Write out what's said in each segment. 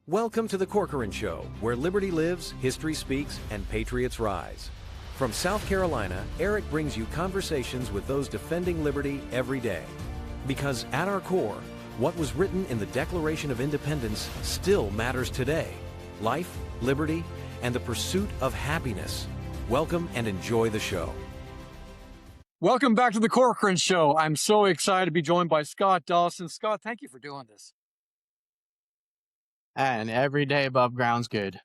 Welcome to the Corcoran Show, where liberty lives, history speaks, and patriots rise. From South Carolina, Eric brings you conversations with those defending liberty every day. Because at our core, what was written in the Declaration of Independence still matters today. Life, liberty, and the pursuit of happiness. Welcome and enjoy the show. Welcome back to the Corcoran Show. I'm so excited to be joined by Scott Dawson. Scott, thank you for doing this. And every day above ground's good.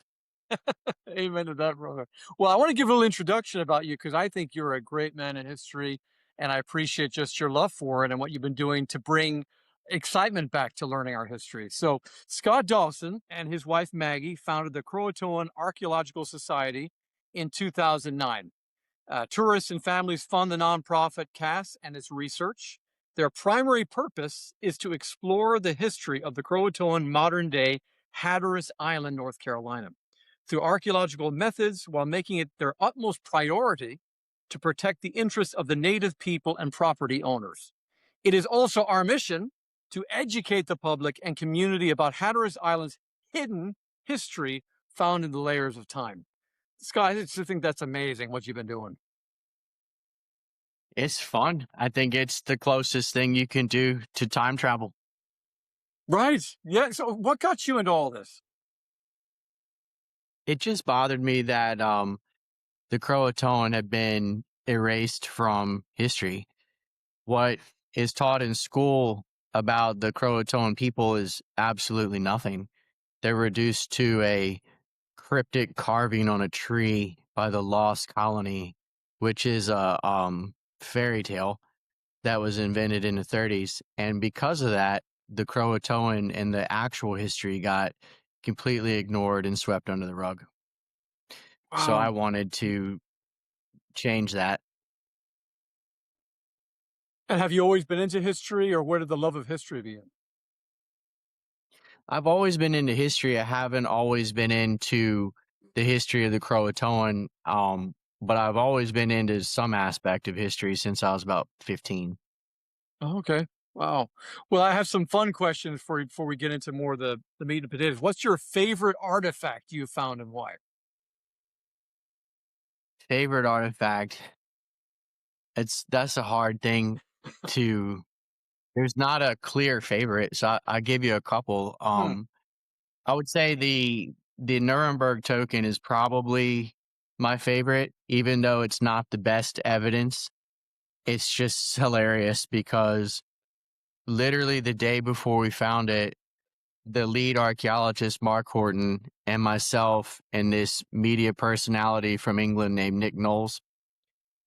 Amen to that, brother. Well, I want to give a little introduction about you because I think you're a great man in history, and I appreciate just your love for it and what you've been doing to bring excitement back to learning our history. So, Scott Dawson and his wife Maggie founded the Croatoan Archaeological Society in 2009. Tourists and families fund the nonprofit CAS and its research. Their primary purpose is to explore the history of the Croatoan modern-day Hatteras Island, North Carolina, through archaeological methods while making it their utmost priority to protect the interests of the native people and property owners. It is also our mission to educate the public and community about Hatteras Island's hidden history found in the layers of time. Scott, I just think that's amazing what you've been doing. It's fun. I think it's the closest thing you can do to time travel. Right. Yeah. So what got you into all this? It just bothered me that the Croatoan had been erased from history. What is taught in school about the Croatoan people is absolutely nothing. They're reduced to a cryptic carving on a tree by the Lost Colony, which is a fairy tale that was invented in the 30s. And because of that, the Croatoan and the actual history got completely ignored and swept under the rug. Wow. So I wanted to change that. And have you always been into history, or where did the love of history begin? I've always been into history. I haven't always been into the history of the Croatoan, but I've always been into some aspect of history since I was about 15. Oh, okay. Wow. Well, I have some fun questions for you before we get into more of the meat and potatoes. What's your favorite artifact you found and why? Favorite artifact? That's a hard thing to. There's not a clear favorite, so I give you a couple. I would say the Nuremberg token is probably my favorite, even though it's not the best evidence. It's just hilarious because literally the day before we found it, the lead archaeologist, Mark Horton, and myself and this media personality from England named Nick Knowles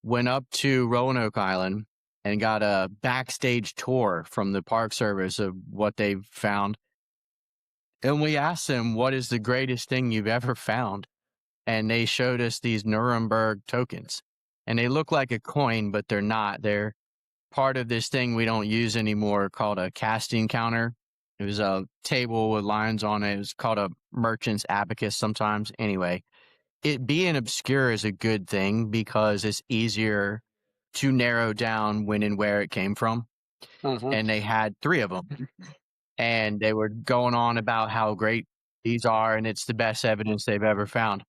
went up to Roanoke Island and got a backstage tour from the Park Service of what they found. And we asked them, what is the greatest thing you've ever found? And they showed us these Nuremberg tokens. And they look like a coin, but they're not. They're part of this thing we don't use anymore called a casting counter. It was a table with lines on it. It was called a merchant's abacus sometimes. Anyway, it being obscure is a good thing because it's easier to narrow down when and where it came from. And they had 3 of them. And they were going on about how great these are, and it's the best evidence they've ever found.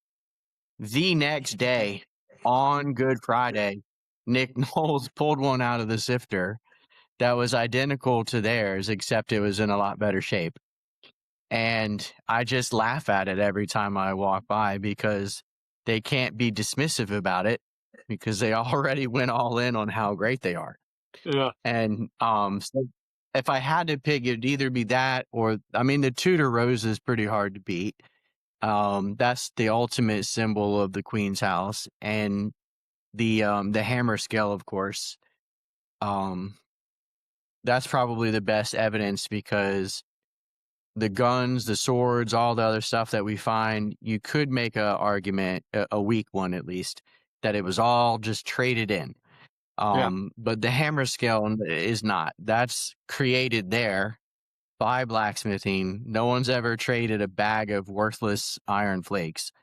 The next day, on Good Friday, Nick Knowles pulled one out of the sifter that was identical to theirs, except it was in a lot better shape. And I just laugh at it every time I walk by because they can't be dismissive about it because they already went all in on how great they are. Yeah. And so if I had to pick, it'd either be that or, I mean, the Tudor rose is pretty hard to beat. That's the ultimate symbol of the Queen's house, and the hammer scale, of course. That's probably the best evidence because the guns, the swords, all the other stuff that we find, you could make an argument, a weak one at least, that it was all just traded in. But the hammer scale is not. That's created there by blacksmithing. No one's ever traded a bag of worthless iron flakes.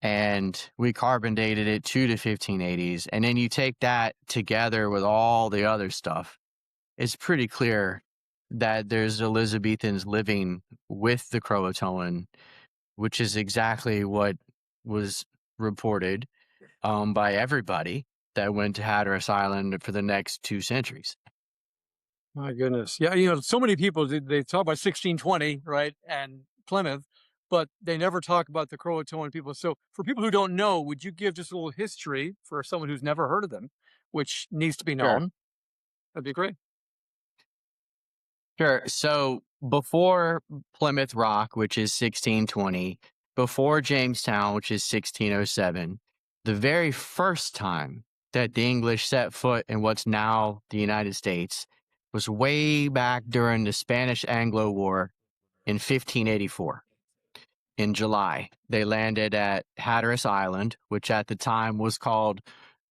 And we carbon dated it to the 1580s. And then you take that together with all the other stuff. It's pretty clear that there's Elizabethans living with the Croatoan, which is exactly what was reported by everybody that went to Hatteras Island for the next 2 centuries. My goodness. Yeah, so many people, they talk about 1620, right, and Plymouth, but they never talk about the Croatoan people. So for people who don't know, would you give just a little history for someone who's never heard of them, which needs to be Sure. known? That'd be great. Sure. So before Plymouth Rock, which is 1620, before Jamestown, which is 1607, the very first time that the English set foot in what's now the United States was way back during the Spanish-Anglo War in 1584. In July, they landed at Hatteras Island, which at the time was called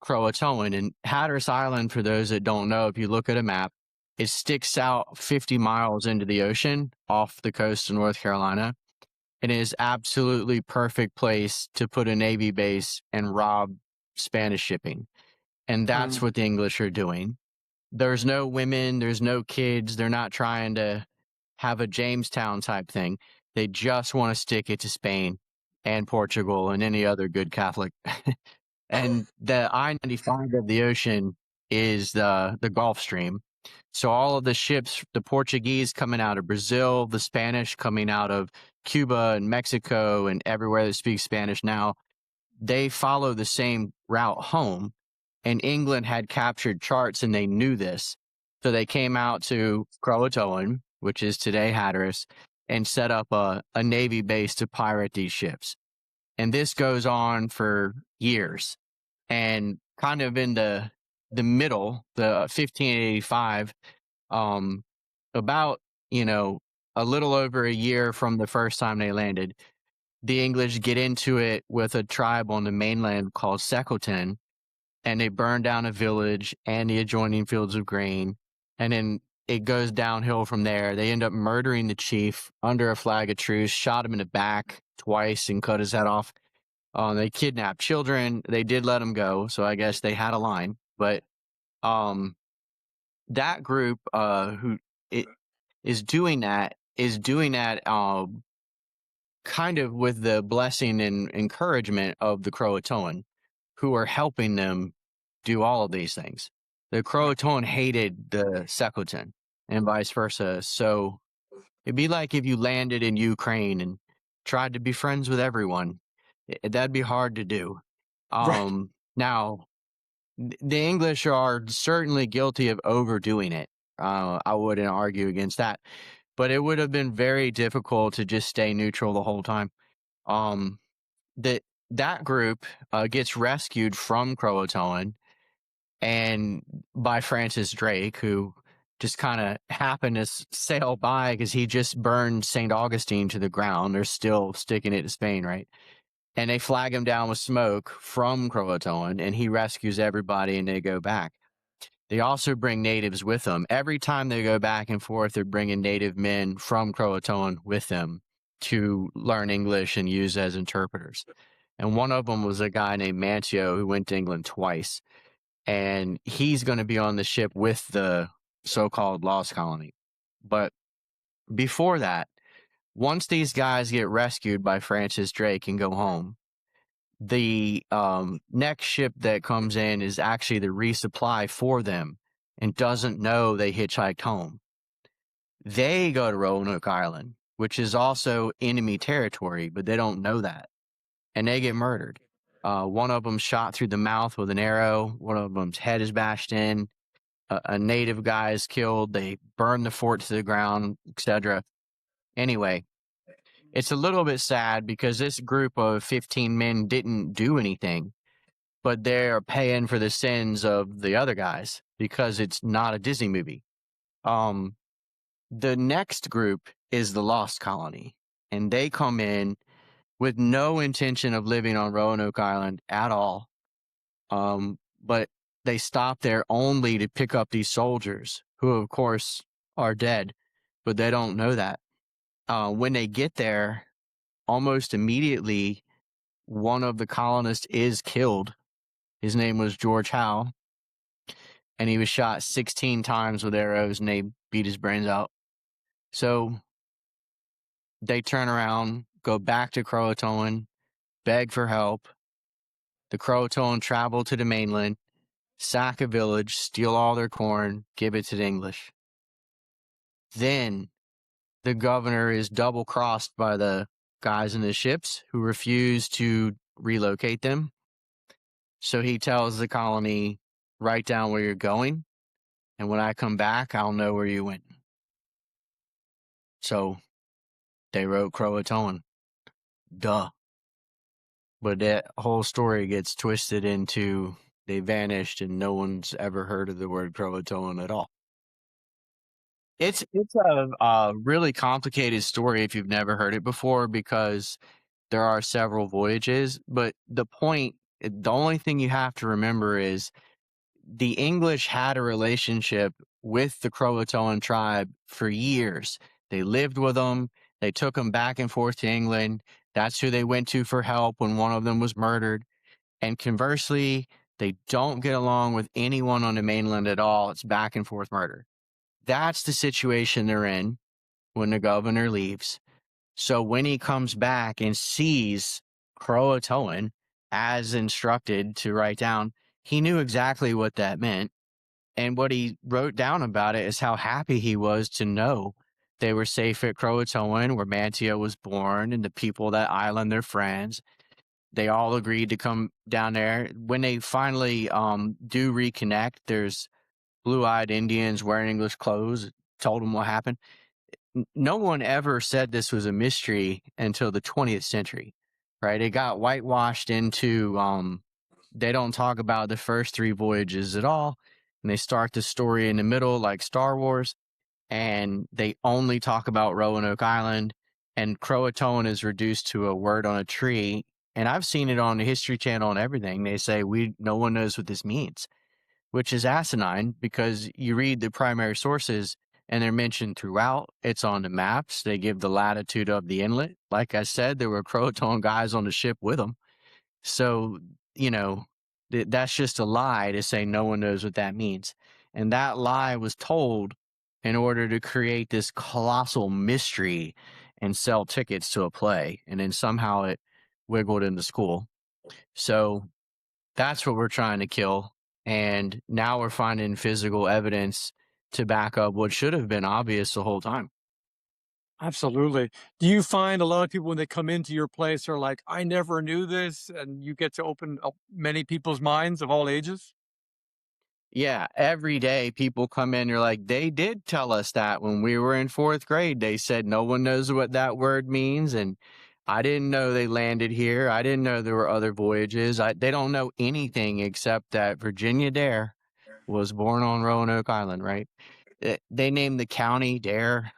Croatoan. And Hatteras Island, for those that don't know, if you look at a map, it sticks out 50 miles into the ocean off the coast of North Carolina. It is absolutely perfect place to put a Navy base and rob Spanish shipping. And that's what the English are doing. There's no women, there's no kids. They're not trying to have a Jamestown type thing. They just want to stick it to Spain and Portugal and any other good Catholic. And the I-95 of the ocean is the Gulf Stream. So all of the ships, the Portuguese coming out of Brazil, the Spanish coming out of Cuba and Mexico and everywhere that speaks Spanish now, they follow the same route home. And England had captured charts and they knew this. So they came out to Croatoan, which is today Hatteras, and set up a Navy base to pirate these ships. And this goes on for years. And kind of in the middle, the 1585, about, a little over a year from the first time they landed, the English get into it with a tribe on the mainland called Seckelton, and they burn down a village and the adjoining fields of grain. And then it goes downhill from there. They end up murdering the chief under a flag of truce, shot him in the back twice and cut his head off. They kidnapped children. They did let him go. So I guess they had a line. But that group is doing that kind of with the blessing and encouragement of the Croatoan, who are helping them do all of these things. The Croatoan hated the Seckelton and vice versa. So it'd be like if you landed in Ukraine and tried to be friends with everyone. That'd be hard to do. Right. Now, the English are certainly guilty of overdoing it. I wouldn't argue against that. But it would have been very difficult to just stay neutral the whole time. That group gets rescued from Croatoan and by Francis Drake, who just kind of happened to sail by because he just burned St. Augustine to the ground. They're still sticking it to Spain, right? And they flag him down with smoke from Croatoan, and he rescues everybody and they go back. They also bring natives with them. Every time they go back and forth, they're bringing native men from Croatoan with them to learn English and use as interpreters. And one of them was a guy named Mantio who went to England twice. And he's going to be on the ship with the so-called lost colony. But before that, once these guys get rescued by Francis Drake and go home, the next ship that comes in is actually the resupply for them and doesn't know they hitchhiked home. They go to Roanoke Island, which is also enemy territory, but they don't know that. And they get murdered. One of them shot through the mouth with an arrow. One of them's head is bashed in. A native guy is killed. They burn the fort to the ground, etc. Anyway, it's a little bit sad because this group of 15 men didn't do anything, but they're paying for the sins of the other guys because it's not a Disney movie. The next group is the Lost Colony, and they come in with no intention of living on Roanoke Island at all. But they stop there only to pick up these soldiers who, of course, are dead, but they don't know that. When they get there, almost immediately, one of the colonists is killed. His name was George Howe, and he was shot 16 times with arrows, and they beat his brains out. So they turn around, go back to Croatoan, beg for help. The Croatoan travel to the mainland, sack a village, steal all their corn, give it to the English. Then the governor is double crossed by the guys in the ships who refuse to relocate them. So he tells the colony, write down where you're going, and when I come back, I'll know where you went. So they wrote Croatoan. Duh. But that whole story gets twisted into they vanished and no one's ever heard of the word Croatoan at all. It's a really complicated story if you've never heard it before, because there are several voyages. But the only thing you have to remember is the English had a relationship with the Croatoan tribe for years. They lived with them. They took them back and forth to England. That's who they went to for help when one of them was murdered. And conversely, they don't get along with anyone on the mainland at all. It's back and forth murder. That's the situation they're in when the governor leaves. So when he comes back and sees Croatoan as instructed to write down, he knew exactly what that meant. And what he wrote down about it is how happy he was to know they were safe at Croatoan, where Mantia was born, and the people of that island, their friends. They all agreed to come down there. When they finally do reconnect, there's blue-eyed Indians wearing English clothes, told them what happened. No one ever said this was a mystery until the 20th century, right? It got whitewashed into, they don't talk about the first three voyages at all. And they start the story in the middle, like Star Wars, and they only talk about Roanoke Island, and Croatoan is reduced to a word on a tree. And I've seen it on the History Channel and everything. They say, no one knows what this means, which is asinine, because you read the primary sources and they're mentioned throughout. It's on the maps. They give the latitude of the inlet. Like I said, there were Croatoan guys on the ship with them. So, that's just a lie to say no one knows what that means. And that lie was told in order to create this colossal mystery and sell tickets to a play. And then somehow it wiggled into school. So that's what we're trying to kill. And now we're finding physical evidence to back up what should have been obvious the whole time. Absolutely. Do you find a lot of people when they come into your place are like, I never knew this, and you get to open up many people's minds of all ages? Yeah, every day people come in, you're like, they did tell us that when we were in fourth grade. They said no one knows what that word means. And I didn't know they landed here. I didn't know there were other voyages. They don't know anything except that Virginia Dare was born on Roanoke Island, right? They named the county Dare.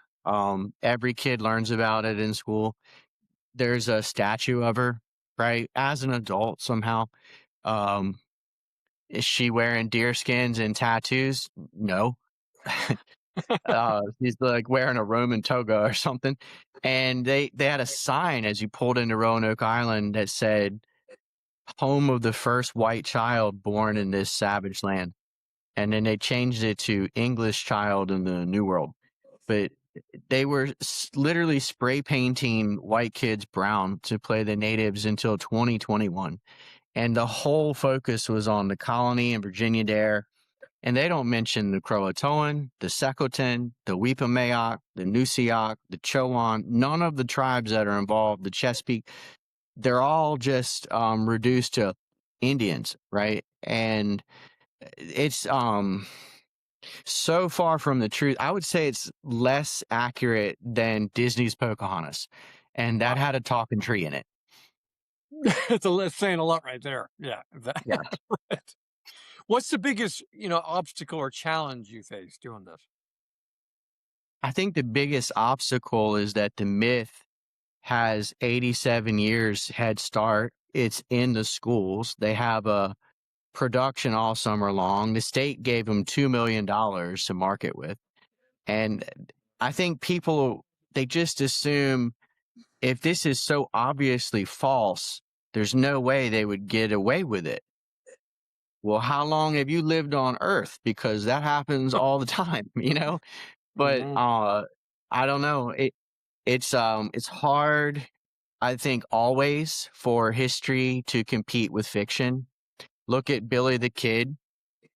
Every kid learns about it in school. There's a statue of her, right? As an adult somehow. Um, is she wearing deer skins and tattoos? No. She's like wearing a Roman toga or something. And they had a sign as you pulled into Roanoke Island that said, home of the first white child born in this savage land. And then they changed it to English child in the New World. But they were literally spray painting white kids brown to play the natives until 2021. And the whole focus was on the colony and Virginia Dare. And they don't mention the Croatoan, the Secotan, the Weepamayock, the Nusiak, the Chowan, none of the tribes that are involved, the Chesapeake. They're all just reduced to Indians, right? And it's so far from the truth. I would say it's less accurate than Disney's Pocahontas, and that had a talking tree in it. It's saying a lot right there. Yeah. Yeah. Right. What's the biggest, obstacle or challenge you face doing this? I think the biggest obstacle is that the myth has 87 years head start. It's in the schools. They have a production all summer long. The state gave them $2 million to market with. And I think people, they just assume if this is so obviously false, there's no way they would get away with it. Well, how long have you lived on Earth? Because that happens all the time, But Mhm. I don't know. It's hard, I think, always for history to compete with fiction. Look at Billy the Kid,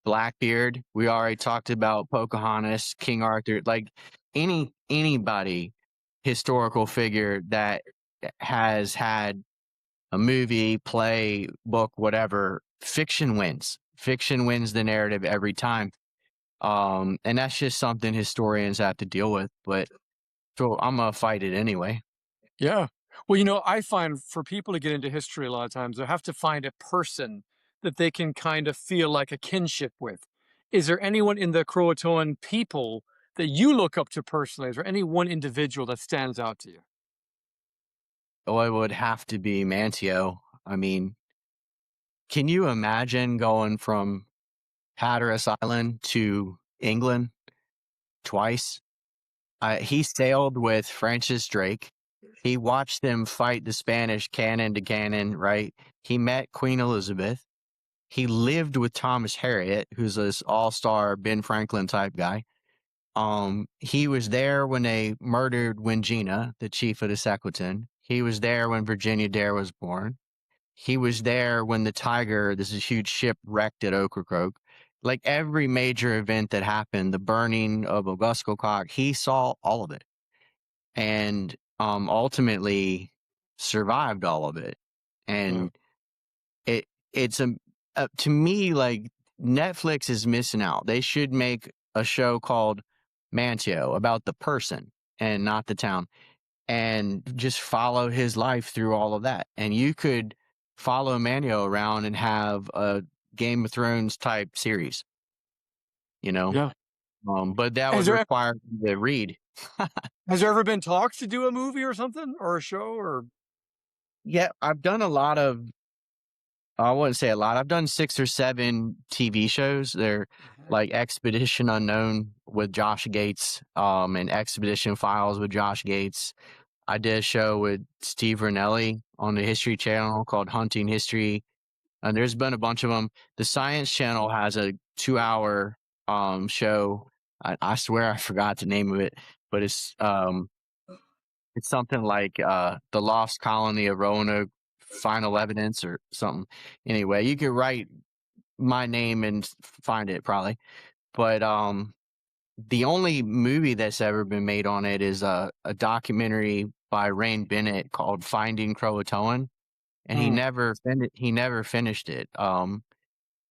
Blackbeard. We already talked about Pocahontas, King Arthur. Like anybody historical figure that has had a movie, play, book, whatever, fiction wins. Fiction wins the narrative every time. And that's just something historians have to deal with. But so I'm gonna fight it anyway. Yeah. Well, you know, I find for people to get into history a lot of times, they have to find a person that they can kind of feel like a kinship with. Is there anyone in the Croatoan people that you look up to personally? Is there any one individual that stands out to you? Oh, it would have to be Manteo. I mean, can you imagine going from Hatteras Island to England twice? He sailed with Francis Drake. He watched them fight the Spanish cannon to cannon, right? He met Queen Elizabeth. He lived with Thomas Harriot, who's this all-star Ben Franklin type guy. He was there when they murdered Wingina, the chief of the Sequoian. He was there when Virginia Dare was born. He was there when the Tiger, this is huge ship, wrecked at Ocracoke. Like every major event that happened, the burning of Auguscocock, he saw all of it, and ultimately survived all of it. And it's to me, like, Netflix is missing out. They should make a show called Manteo about the person and not the town, and just follow his life through all of that. And you could follow Manteo around and have a Game of Thrones type series, you know. Yeah. But that would Has there, require you to read. has there ever been talks to do a movie or something or a show or? Yeah, I've done a lot of, I wouldn't say a lot. I've done 6 or 7 TV shows. They're like Expedition Unknown with Josh Gates, and Expedition Files with Josh Gates. I did a show with Steve Ranelli on the History Channel called Hunting History. And there's been a bunch of them. The Science Channel has a 2-hour show. I swear I forgot the name of it, but it's something like The Lost Colony of Roanoke, Final Evidence or something. Anyway, you could write my name and find it probably. But the only movie that's ever been made on it is a documentary by Rain Bennett called Finding Croatoan, and he never finished it.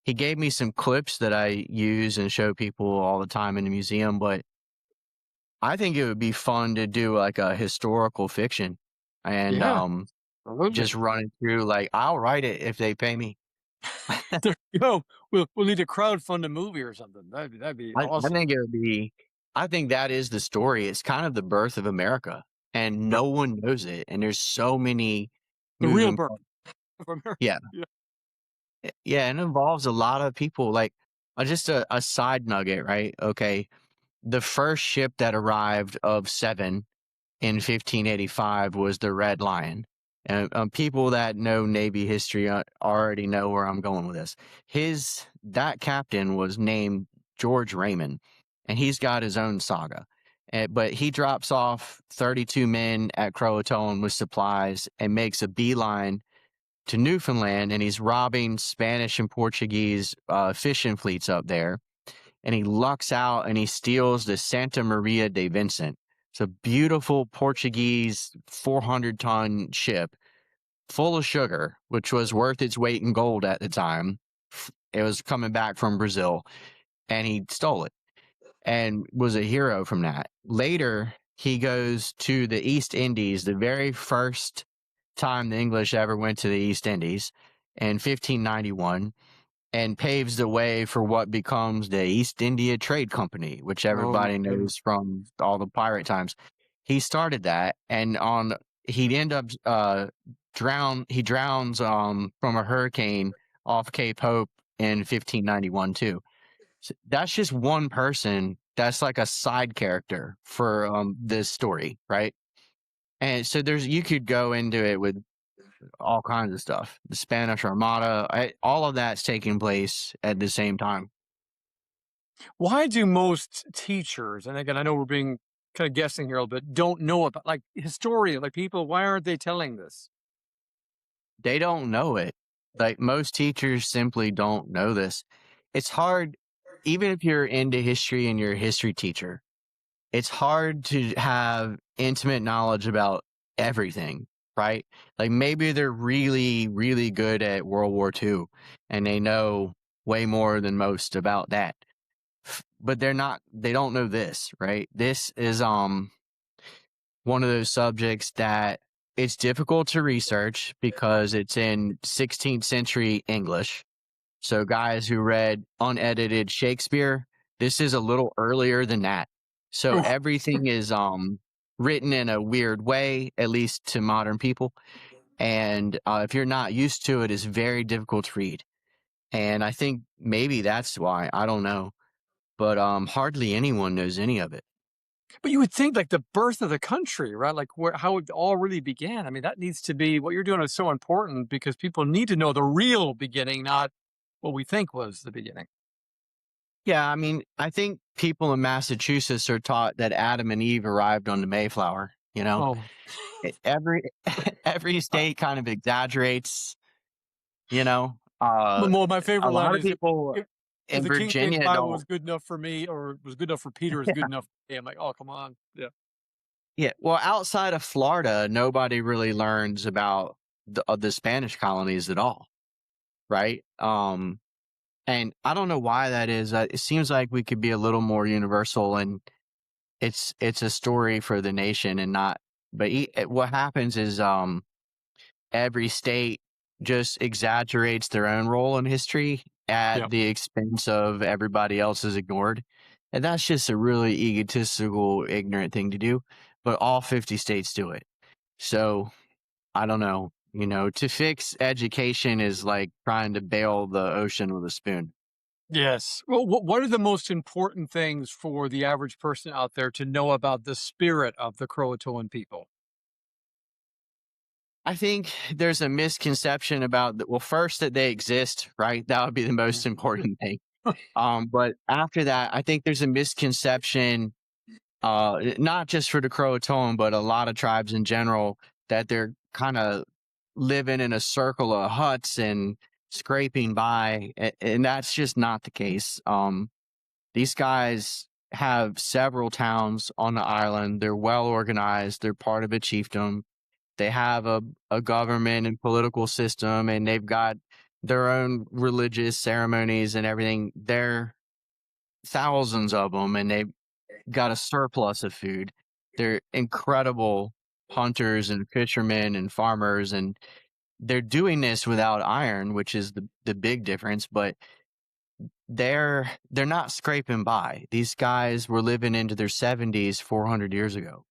He gave me some clips that I use and show people all the time in the museum, but I think it would be fun to do like a historical fiction and Yeah, just absolutely. run it through. Like, I'll write it if they pay me. There you go. We'll need to crowdfund a movie or something. That'd be I awesome. think it would be. I think that is the story. It's kind of the birth of America, and no one knows it. And there's so many The real moving birth parts. of America. Yeah, Yeah. yeah, and it involves a lot of people. Like, just a side nugget, right? Okay, the first ship that arrived of 7 in 1585 was the Red Lion. And people that know Navy history already know where I'm going with this. That captain was named George Raymond, and he's got his own saga. But he drops off 32 men at Croatoan with supplies and makes a beeline to Newfoundland, and he's robbing Spanish and Portuguese fishing fleets up there. And he lucks out and he steals the Santa Maria de Vincent. It's a beautiful Portuguese 400-ton ship full of sugar, which was worth its weight in gold at the time. It was coming back from Brazil, and he stole it and was a hero from that. Later, he goes to the East Indies, the very first time the English ever went to the East Indies in 1591, and paves the way for what becomes the East India Trade Company, which Oh, everybody yeah. knows from all the pirate times. He started that, and he'd end up he drowns from a hurricane off Cape Hope in 1591 too. So that's just one person. That's like a side character for this story, right? And so you could go into it with all kinds of stuff. The Spanish Armada, all of that's taking place at the same time. Why do most teachers, and again, I know we're being kind of guessing here a little bit, don't know about, like historian, like people, why aren't they telling this? They don't know it. Like most teachers simply don't know this. It's hard, even if you're into history and you're a history teacher, it's hard to have intimate knowledge about everything, right? Like maybe they're really, really good at World War II and they know way more than most about that. But they don't know this, right? This is one of those subjects that it's difficult to research because it's in 16th century English. So guys who read unedited Shakespeare, this is a little earlier than that. So Oof. everything is written in a weird way, at least to modern people. And if you're not used to it, it's very difficult to read. And I think maybe that's why. I don't know. But hardly anyone knows any of it. But you would think like the birth of the country, right? Like where how it all really began. I mean, that needs to be what you're doing is so important because people need to know the real beginning, not what we think was the beginning. Yeah, I mean, I think people in Massachusetts are taught that Adam and Eve arrived on the Mayflower. Oh, Every every state kind of exaggerates. You know, my a favorite line lot of is people if in the King James Virginia Bible don't. was good enough for me or was good enough for Peter is good enough for me. I'm like, oh, come on. Yeah. Yeah, well, outside of Florida, nobody really learns about the Spanish colonies at all, right? And I don't know why that is. It seems like we could be a little more universal, and it's a story for the nation, and not. But what happens is, every state just exaggerates their own role in history Yeah. at the expense of everybody else is ignored. And that's just a really egotistical, ignorant thing to do. But all 50 states do it. So I don't know. To fix education is like trying to bail the ocean with a spoon. Yes. Well, what are the most important things for the average person out there to know about the spirit of the Croatoan people? I think there's a misconception about that. Well, first, that they exist, right? That would be the most important thing. But after that, I think there's a misconception, not just for the Croatoan, but a lot of tribes in general, that they're kind of living in a circle of huts and scraping by, and that's just not the case. These guys have several towns on the island. They're well organized. They're part of a chiefdom. They have a government and political system, and they've got their own religious ceremonies and everything. They're thousands of them, and they've got a surplus of food. They're incredible hunters and fishermen and farmers, and they're doing this without iron, which is the big difference. But they're not scraping by. These guys were living into their 70s 400 years ago,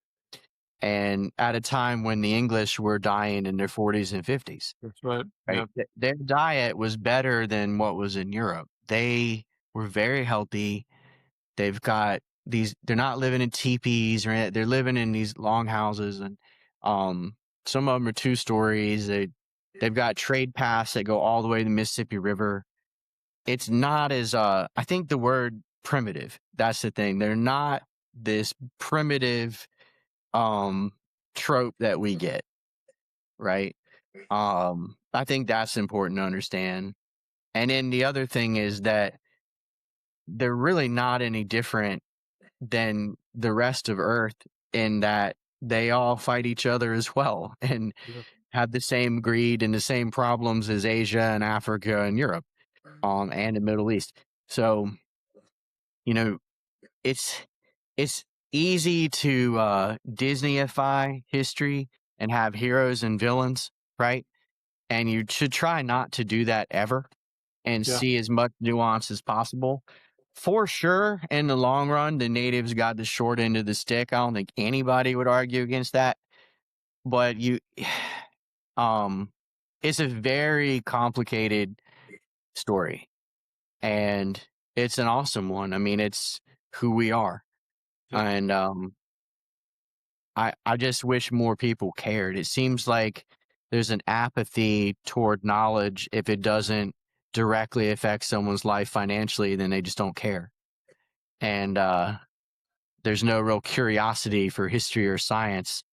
and at a time when the English were dying in their 40s and 50s. That's right. Right? Yeah. Their diet was better than what was in Europe. They were very healthy. They've got they're not living in teepees or anything. They're living in these long houses, and um some of them are 2 stories. They've got trade paths that go all the way to the Mississippi River. It's not as I think the word primitive, that's the thing. They're not this primitive um trope that we get, right? I think that's important to understand. And then the other thing is that they're really not any different than the rest of Earth in that they all fight each other as well and Yeah. have the same greed and the same problems as Asia and Africa and Europe, and the Middle East. So, you know, it's it's easy to Disneyify history and have heroes and villains, right? And you should try not to do that ever and Yeah. see as much nuance as possible. For sure, in the long run, the natives got the short end of the stick. I don't think anybody would argue against that. But um, it's a very complicated story, and it's an awesome one. I mean, it's who we are, Yeah. and I just wish more people cared. It seems like there's an apathy toward knowledge. If it doesn't directly affect someone's life financially, then they just don't care. And there's no real curiosity for history or science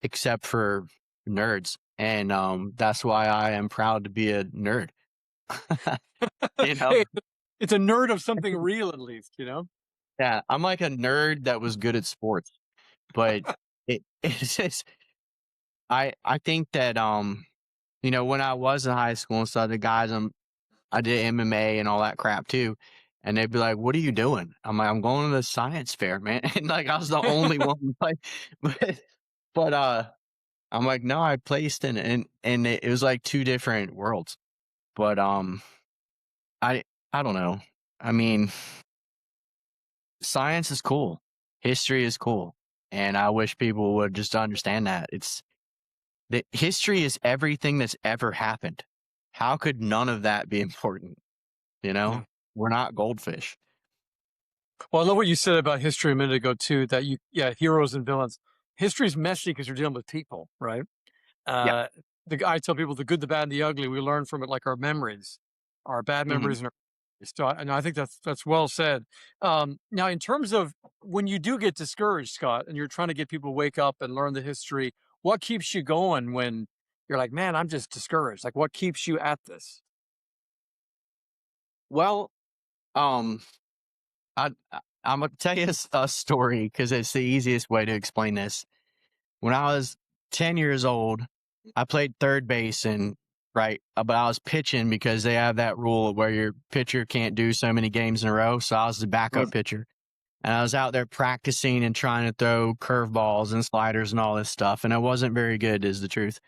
except for nerds. And that's why I am proud to be a nerd. You know? Hey, it's a nerd of something real, at least, you know? Yeah, I'm like a nerd that was good at sports, but it's just I think that when I was in high school and stuff, the guys I did MMA and all that crap too. And they'd be like, "What are you doing?" I'm like, "I'm going to the science fair, man." And like I was the only one like but I'm like, "No, I placed in and it was like two different worlds." But I I don't know. I mean, science is cool. History is cool. And I wish people would just understand that. It's that history is everything that's ever happened. How could none of that be important? You Yeah. know? We're not goldfish. Well, I love what you said about history a minute ago too, that heroes and villains. History's messy because you're dealing with people, right? Yeah. Uh, I tell people the good, the bad, and the ugly. We learn from it, like our memories, our bad Mhm. memories, and and I think that's well said. Now, in terms of when you do get discouraged, Scott, and you're trying to get people to wake up and learn the history, what keeps you going when you're like, man, I'm just discouraged? Like, what keeps you at this? Well, um, I'm gonna tell you a story because it's the easiest way to explain this. When I was 10 years old, I played third base and right, but I was pitching because they have that rule where your pitcher can't do so many games in a row. So I was the backup pitcher. And I was out there practicing and trying to throw curveballs and sliders and all this stuff. And I wasn't very good, is the truth.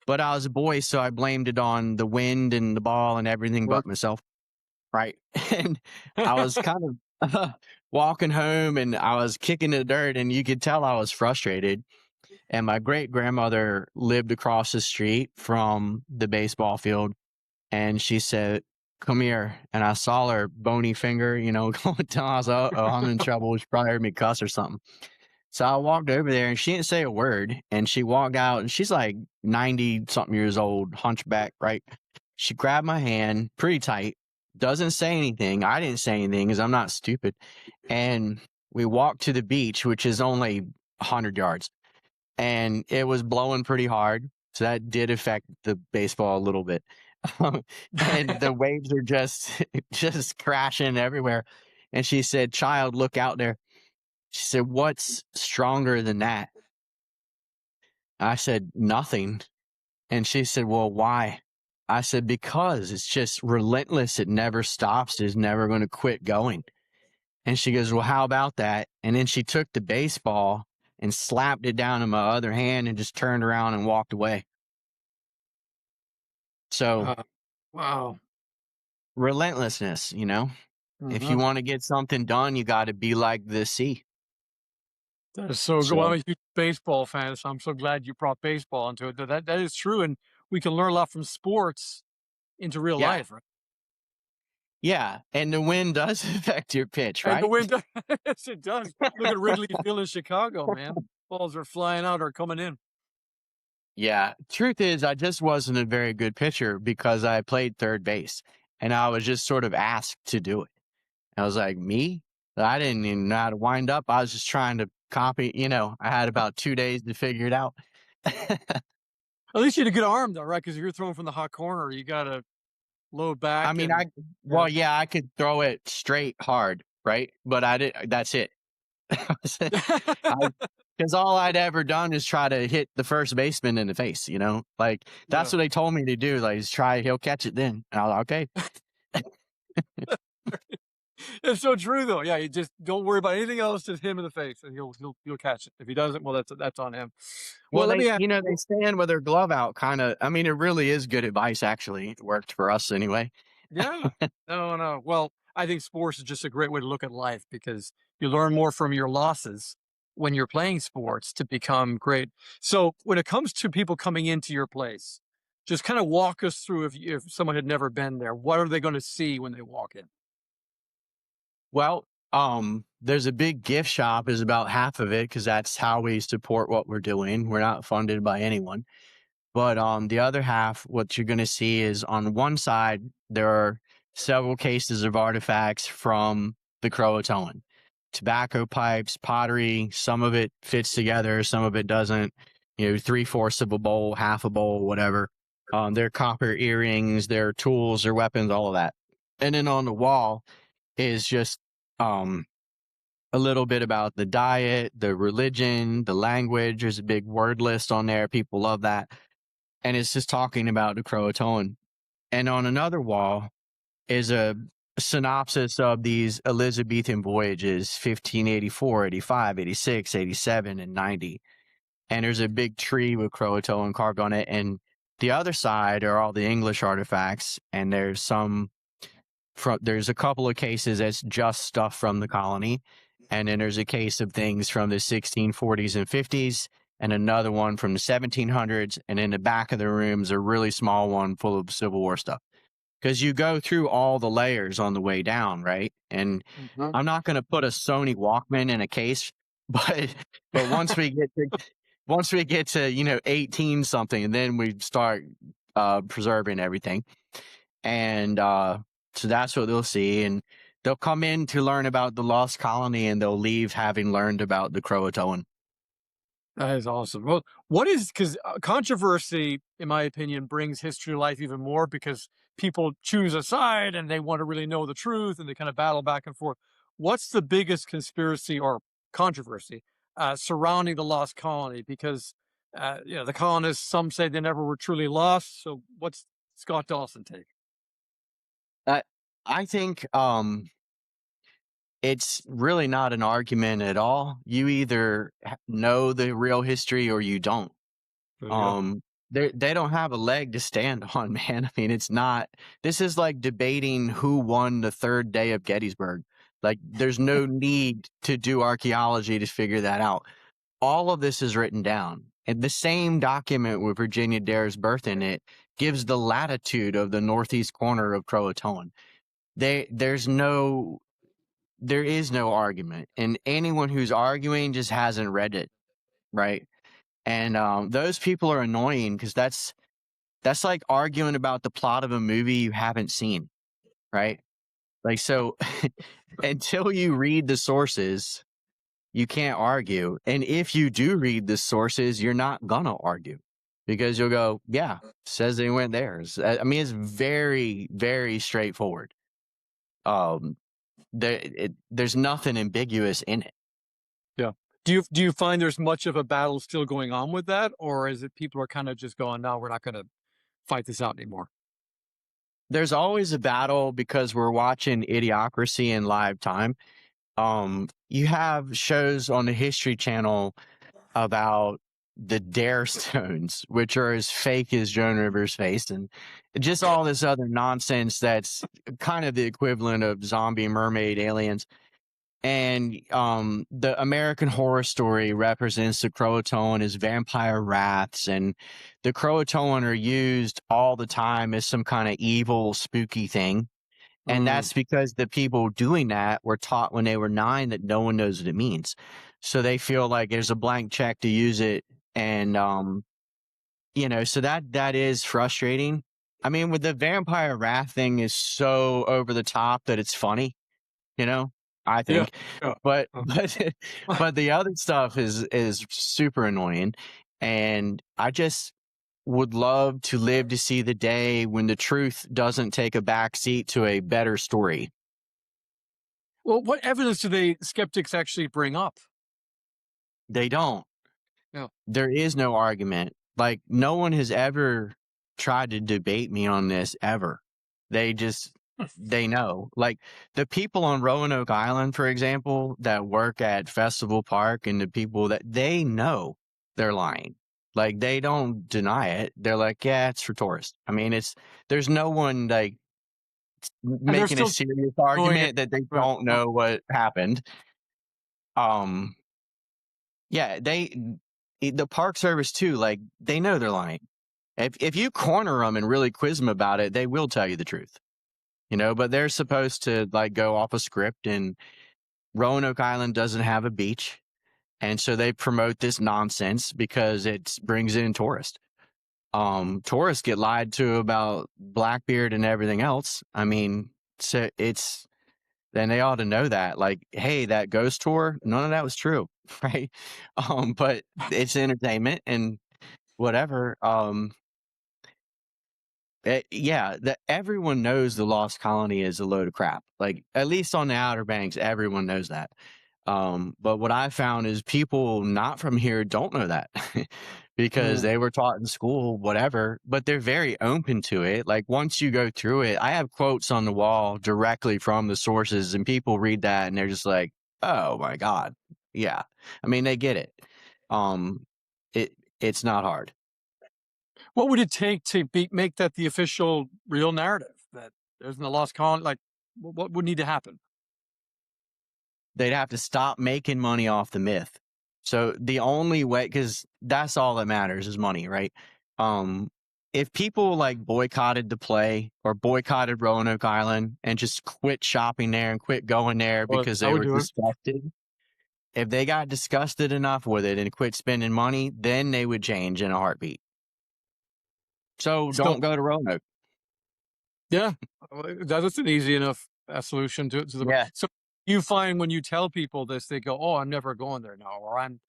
But I was a boy, so I blamed it on the wind and the ball and everything but Work. myself. Right. And I was kind of walking home and I was kicking the dirt, and you could tell I was frustrated. And my great grandmother lived across the street from the baseball field. And she said, "Come here." And I saw her bony finger, going down. I was like, "Oh, I'm in trouble." She probably heard me cuss or something. So I walked over there and she didn't say a word. And she walked out and she's like 90 something years old, hunchback, right? She grabbed my hand pretty tight, doesn't say anything. I didn't say anything because I'm not stupid. And we walked to the beach, which is only 100 yards. And it was blowing pretty hard. So that did affect the baseball a little bit. And the waves are just crashing everywhere. And she said, "Child, look out there." She said, "What's stronger than that?" I said, "Nothing." And she said, "Well, why?" I said, "Because it's just relentless. It never stops. It's never going to quit going." And she goes, "Well, how about that?" And then she took the baseball and slapped it down in my other hand and just turned around and walked away. So Wow. relentlessness, if you Mhm. want to get something done, you got to be like the sea. That is so good. Well, I'm So a huge baseball fan, so I'm so glad you brought baseball into it. That is true, and we can learn a lot from sports into real yeah, life, right? yeah. And the wind does affect your pitch, And the right? wind, yes, it does. Look at Wrigley Field in Chicago, man. Balls are flying out or coming in. Yeah. Truth is, I just wasn't a very good pitcher because I played third base and I was just sort of asked to do it. I was like, "Me? I didn't even know how to wind up. I was just trying to copy, I had about 2 days to figure it out." At least you had a good arm, though, right? Because if you're throwing from the hot corner, you got to low I back mean, and yeah. well, yeah, I could throw it straight hard, right? But that's it. Because all I'd ever done is try to hit the first baseman in the face, like that's Yeah. what they told me to do. Like, just try, he'll catch it then. And I was like, okay. It's so true, though. Yeah, you just don't worry about anything else. Just him in the face, and he'll catch it. If he doesn't, well, that's on him. Well, Well, let me ask. they stand with their glove out, kind of. I mean, it really is good advice, actually. It worked for us anyway. Yeah. No, no. Well, I think sports is just a great way to look at life because you learn more from your losses when you're playing sports to become great. So, when it comes to people coming into your place, just kind of walk us through if someone had never been there, what are they going to see when they walk in? Well, there's a big gift shop is about half of it because that's how we support what we're doing. We're not funded by anyone. But the other half, what you're going to see is on one side, there are several cases of artifacts from the Croatoan. tobacco pipes, pottery. Some of it fits together, some of it doesn't. 3/4 of a bowl, half a bowl, whatever. Their copper earrings, their tools, their weapons, all of that. And then on the wall is just a little bit about the diet, the religion, the language. There's a big word list on there. People love that. And it's just talking about the Croatoan. And on another wall is a synopsis of these Elizabethan voyages, 1584, 85, 86, 87, and 90. And there's a big tree with Croatoan carved on it. And the other side are all the English artifacts. And there's a couple of cases that's just stuff from the colony. And then there's a case of things from the 1640s and 50s, and another one from the 1700s. And in the back of the room's a really small one full of Civil War stuff. Because you go through all the layers on the way down, right? And I'm not going to put a Sony Walkman in a case, but once we get to 18 something, and then we start preserving everything, and so that's what they'll see, and they'll come in to learn about the lost colony, and they'll leave having learned about the Croatoan. That is awesome. Well, because controversy, in my opinion, brings history to life even more, because people choose a side and they want to really know the truth, and they kind of battle back and forth. What's the biggest conspiracy or controversy surrounding the lost colony? Because the colonists, some say they never were truly lost. So what's Scott Dawson take? I think it's really not an argument at all. You either know the real history or you don't. They don't have a leg to stand on, man. I mean, this is like debating who won the third day of Gettysburg. Like, there's no need to do archaeology to figure that out. All of this is written down. And the same document with Virginia Dare's birth in it gives the latitude of the northeast corner of Croatoan. There is no argument, and anyone who's arguing just hasn't read it, right? And those people are annoying, because that's like arguing about the plot of a movie you haven't seen, right? Like, so until you read the sources, you can't argue. And if you do read the sources, you're not gonna argue, because you'll go, yeah, says they went there. I mean, it's very, very straightforward. There's nothing ambiguous in it. Yeah. Do you find there's much of a battle still going on with that, or is it people are kind of just going, no, we're not going to fight this out anymore? There's always a battle, because we're watching Idiocracy in live time. You have shows on the History Channel about the Dare Stones, which are as fake as Joan Rivers' face, and just all this other nonsense that's kind of the equivalent of zombie mermaid aliens. And the American Horror Story represents the Croatoan as vampire wraths, and the Croatoan are used all the time as some kind of evil, spooky thing. And that's because the people doing that were taught when they were 9 that no one knows what it means. So they feel like there's a blank check to use it. And, so that is frustrating. I mean, with the vampire wrath thing is so over the top that it's funny, I think. Yeah. But the other stuff is super annoying. And I just would love to live to see the day when the truth doesn't take a backseat to a better story. Well, what evidence do skeptics actually bring up? They don't. No. There is no argument. Like, no one has ever tried to debate me on this ever. They know. Like, the people on Roanoke Island, for example, that work at Festival Park, and the people that they know they're lying. Like, they don't deny it. They're like, yeah, it's for tourists. I mean, there's no one like making a serious argument that they don't know what happened. Yeah, the Park Service too, like, they know they're lying. If you corner them and really quiz them about it, they will tell you the truth. But they're supposed to, like, go off a script, and Roanoke Island doesn't have a beach. And so they promote this nonsense because it brings in tourists. Tourists get lied to about Blackbeard and everything else. I mean, so it's then they ought to know that. Like, hey, that ghost tour, none of that was true, right? But it's entertainment and whatever. Yeah, that everyone knows the Lost Colony is a load of crap. Like, at least on the Outer Banks, everyone knows that. But what I found is people not from here don't know that because Mm. they were taught in school, whatever, but they're very open to it. Like, once you go through it, I have quotes on the wall directly from the sources, and people read that and they're just like, oh my God. Yeah. I mean, they get it. Um, it's not hard. What would it take to make that the official real narrative that there's the lost colony? Like, what would need to happen? They'd have to stop making money off the myth. So the only way, because that's all that matters is money, right? If people like boycotted the play or boycotted Roanoke Island and just quit shopping there and quit going there Well, because I they would were do it. disgusted, if they got disgusted enough with it and quit spending money, then they would change in a heartbeat. So So, don't go to Roanoke. yeah, that's an easy enough solution to the. Yeah. So you find when you tell people this, they go, "Oh, I'm never going there now," or I'm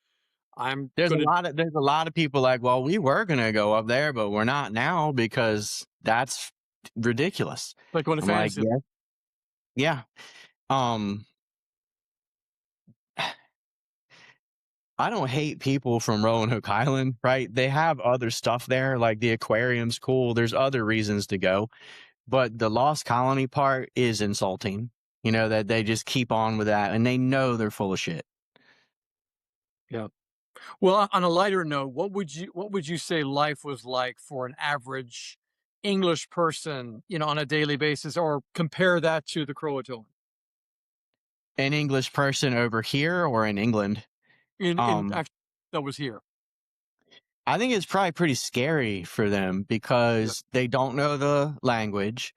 There's gonna a lot of people like, well, we were gonna go up there, but we're not now because that's ridiculous. like going to I'm like, fantasy. yeah. Um, I don't hate people from Roanoke Island, right? They have other stuff there, like the aquarium's cool. There's other reasons to go, but the Lost Colony part is insulting. You know, that they just keep on with that, and they know they're full of shit. Yeah. Well, on a lighter note, what would you say life was like for an average English person, on a daily basis, or compare that to the Croatoan An English person over here or in England, in um, actually that was here? I think it's probably pretty scary for them Yeah. because they don't know the language.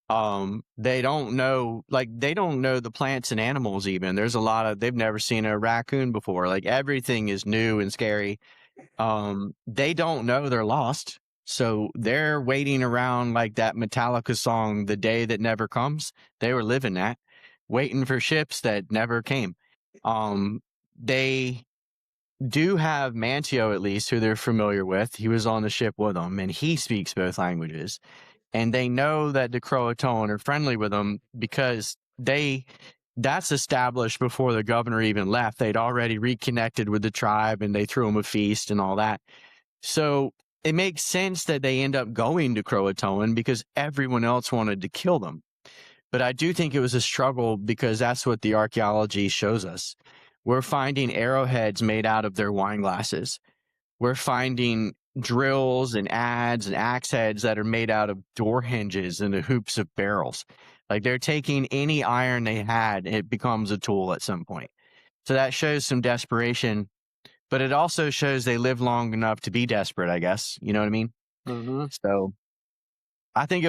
They don't know, like, they don't know the plants and animals even. There's a lot of, they've never seen a raccoon before. Like, everything is new and scary. They don't know they're lost. So they're waiting around like that Metallica song, The Day That Never Comes. They were living that, waiting for ships that never came. They do have Mantio, at least, who they're familiar with. He was on the ship with them, and he speaks both languages. And they know that the Croatoan are friendly with them because that's established before the governor even left. They'd already reconnected with the tribe, and they threw him a feast and all that. So it makes sense that they end up going to Croatoan because everyone else wanted to kill them. But I do think it was a struggle because that's what the archaeology shows us. We're finding arrowheads made out of their wine glasses. We're finding drills and adze and axe heads that are made out of door hinges and the hoops of barrels. Like, they're taking any iron they had, it becomes a tool at some point. So that shows some desperation, but it also shows they live long enough to be desperate, I guess. You know what I mean? Mm-hmm. So I think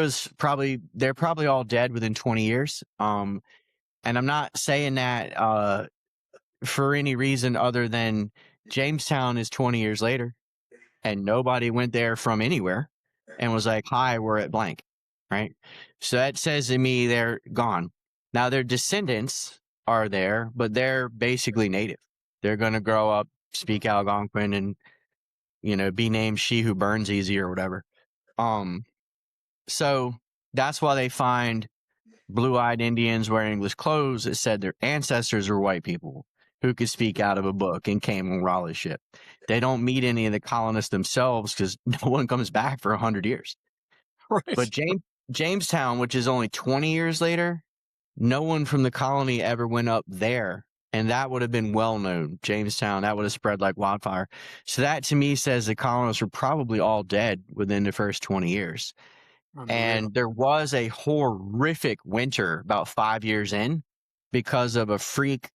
they're probably all dead within 20 years. And I'm not saying that for any reason other than Jamestown is 20 years later and nobody went there from anywhere and was like, hi, we're at blank, right? So that says to me they're gone. Now their descendants are there, but they're basically native. They're going to grow up, speak Algonquin, and, be named She Who Burns Easy or whatever. So that's why they find blue-eyed Indians wearing English clothes that said their ancestors were white people who could speak out of a book and came on Raleigh's ship. They don't meet any of the colonists themselves because no one comes back for 100 years. Right. But Jamestown, which is only 20 years later, no one from the colony ever went up there. And that would have been well known. Jamestown, that would have spread like wildfire. So that to me says the colonists were probably all dead within the first 20 years. Unreal. And there was a horrific winter about 5 years in because of a freak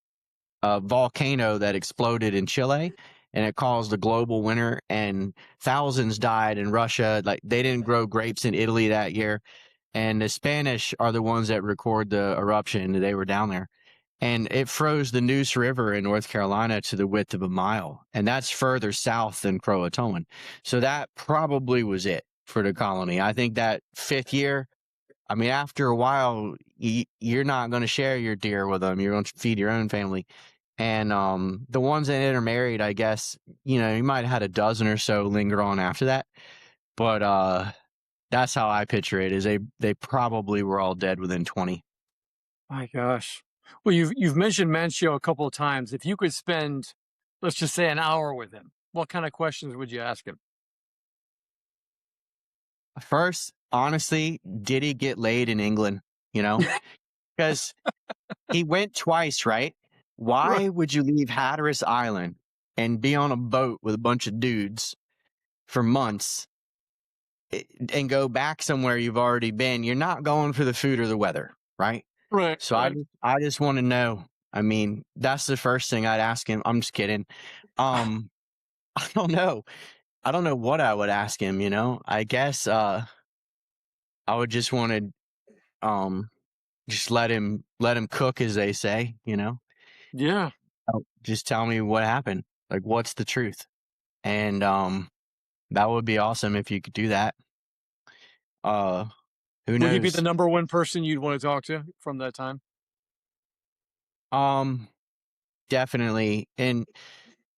volcano that exploded in Chile, and it caused a global winter, and thousands died in Russia. Like, they didn't grow grapes in Italy that year. And the Spanish are the ones that record the eruption. They were down there. And it froze the Neuse River in North Carolina to the width of a mile. And that's further south than Croatoan. So that probably was it for the colony. I think that 5th year, I mean, after a while, you're not going to share your deer with them. You're going to feed your own family. And the ones that intermarried, I guess, you might have had a dozen or so linger on after that. But that's how I picture it. Is they probably were all dead within 20. My gosh. Well, you've mentioned Mancio a couple of times. If you could spend, let's just say, an hour with him, what kind of questions would you ask him? First, honestly, did he get laid in England? Because he went twice, right? Right. Why would you leave Hatteras Island and be on a boat with a bunch of dudes for months and go back somewhere you've already been? You're not going for the food or the weather, right? Right. So Right. I just want to know. I mean, that's the first thing I'd ask him. I'm just kidding. I don't know. I don't know what I would ask him, I guess I would just want to just let him cook, as they say, Yeah. Just tell me what happened. Like, what's the truth? And that would be awesome if you could do that. Who Would he be the knows? number one person you'd want to talk to from that time? Definitely. And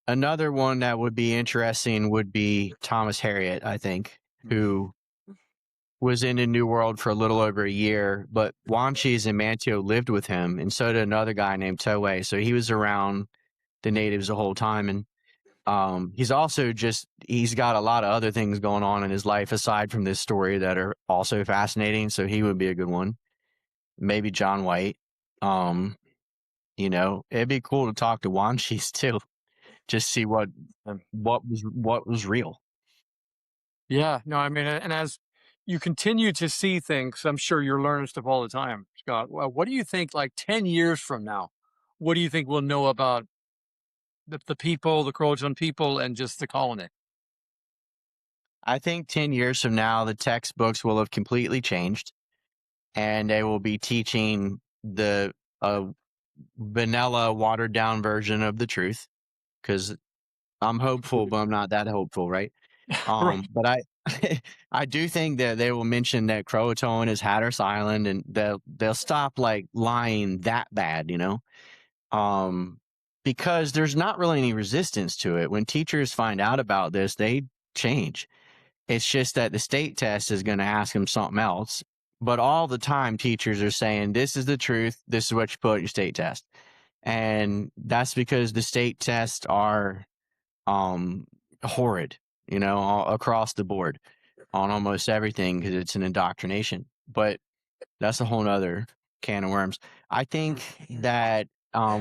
another one that would be interesting would be Thomas Harriot, I think, who was in the New World for a little over a year, but Wanchese and Manteo lived with him, and so did another guy named Toway. So he was around the natives the whole time. And he's got a lot of other things going on in his life aside from this story that are also fascinating. So he would be a good one. Maybe John White. It'd be cool to talk to Wanchese too, just see what was real. Yeah. No, I mean, and as you continue to see things, I'm sure you're learning stuff all the time, Scott. Well, what do you think, like 10 years from now, what do you think we'll know about the people, the Croatoan people, and just the colony? I think 10 years from now, the textbooks will have completely changed, and they will be teaching the vanilla, watered down version of the truth. Because I'm hopeful, but I'm not that hopeful, right? Right. But I do think that they will mention that Croatoan is Hatteras Island, and they'll stop like lying that bad, because there's not really any resistance to it. When teachers find out about this, they change. It's just that the state test is going to ask them something else. But all the time, teachers are saying, this is the truth. This is what you put at your state test. And that's because the state tests are horrid, all across the board on almost everything because it's an indoctrination. But that's a whole nother can of worms. I think that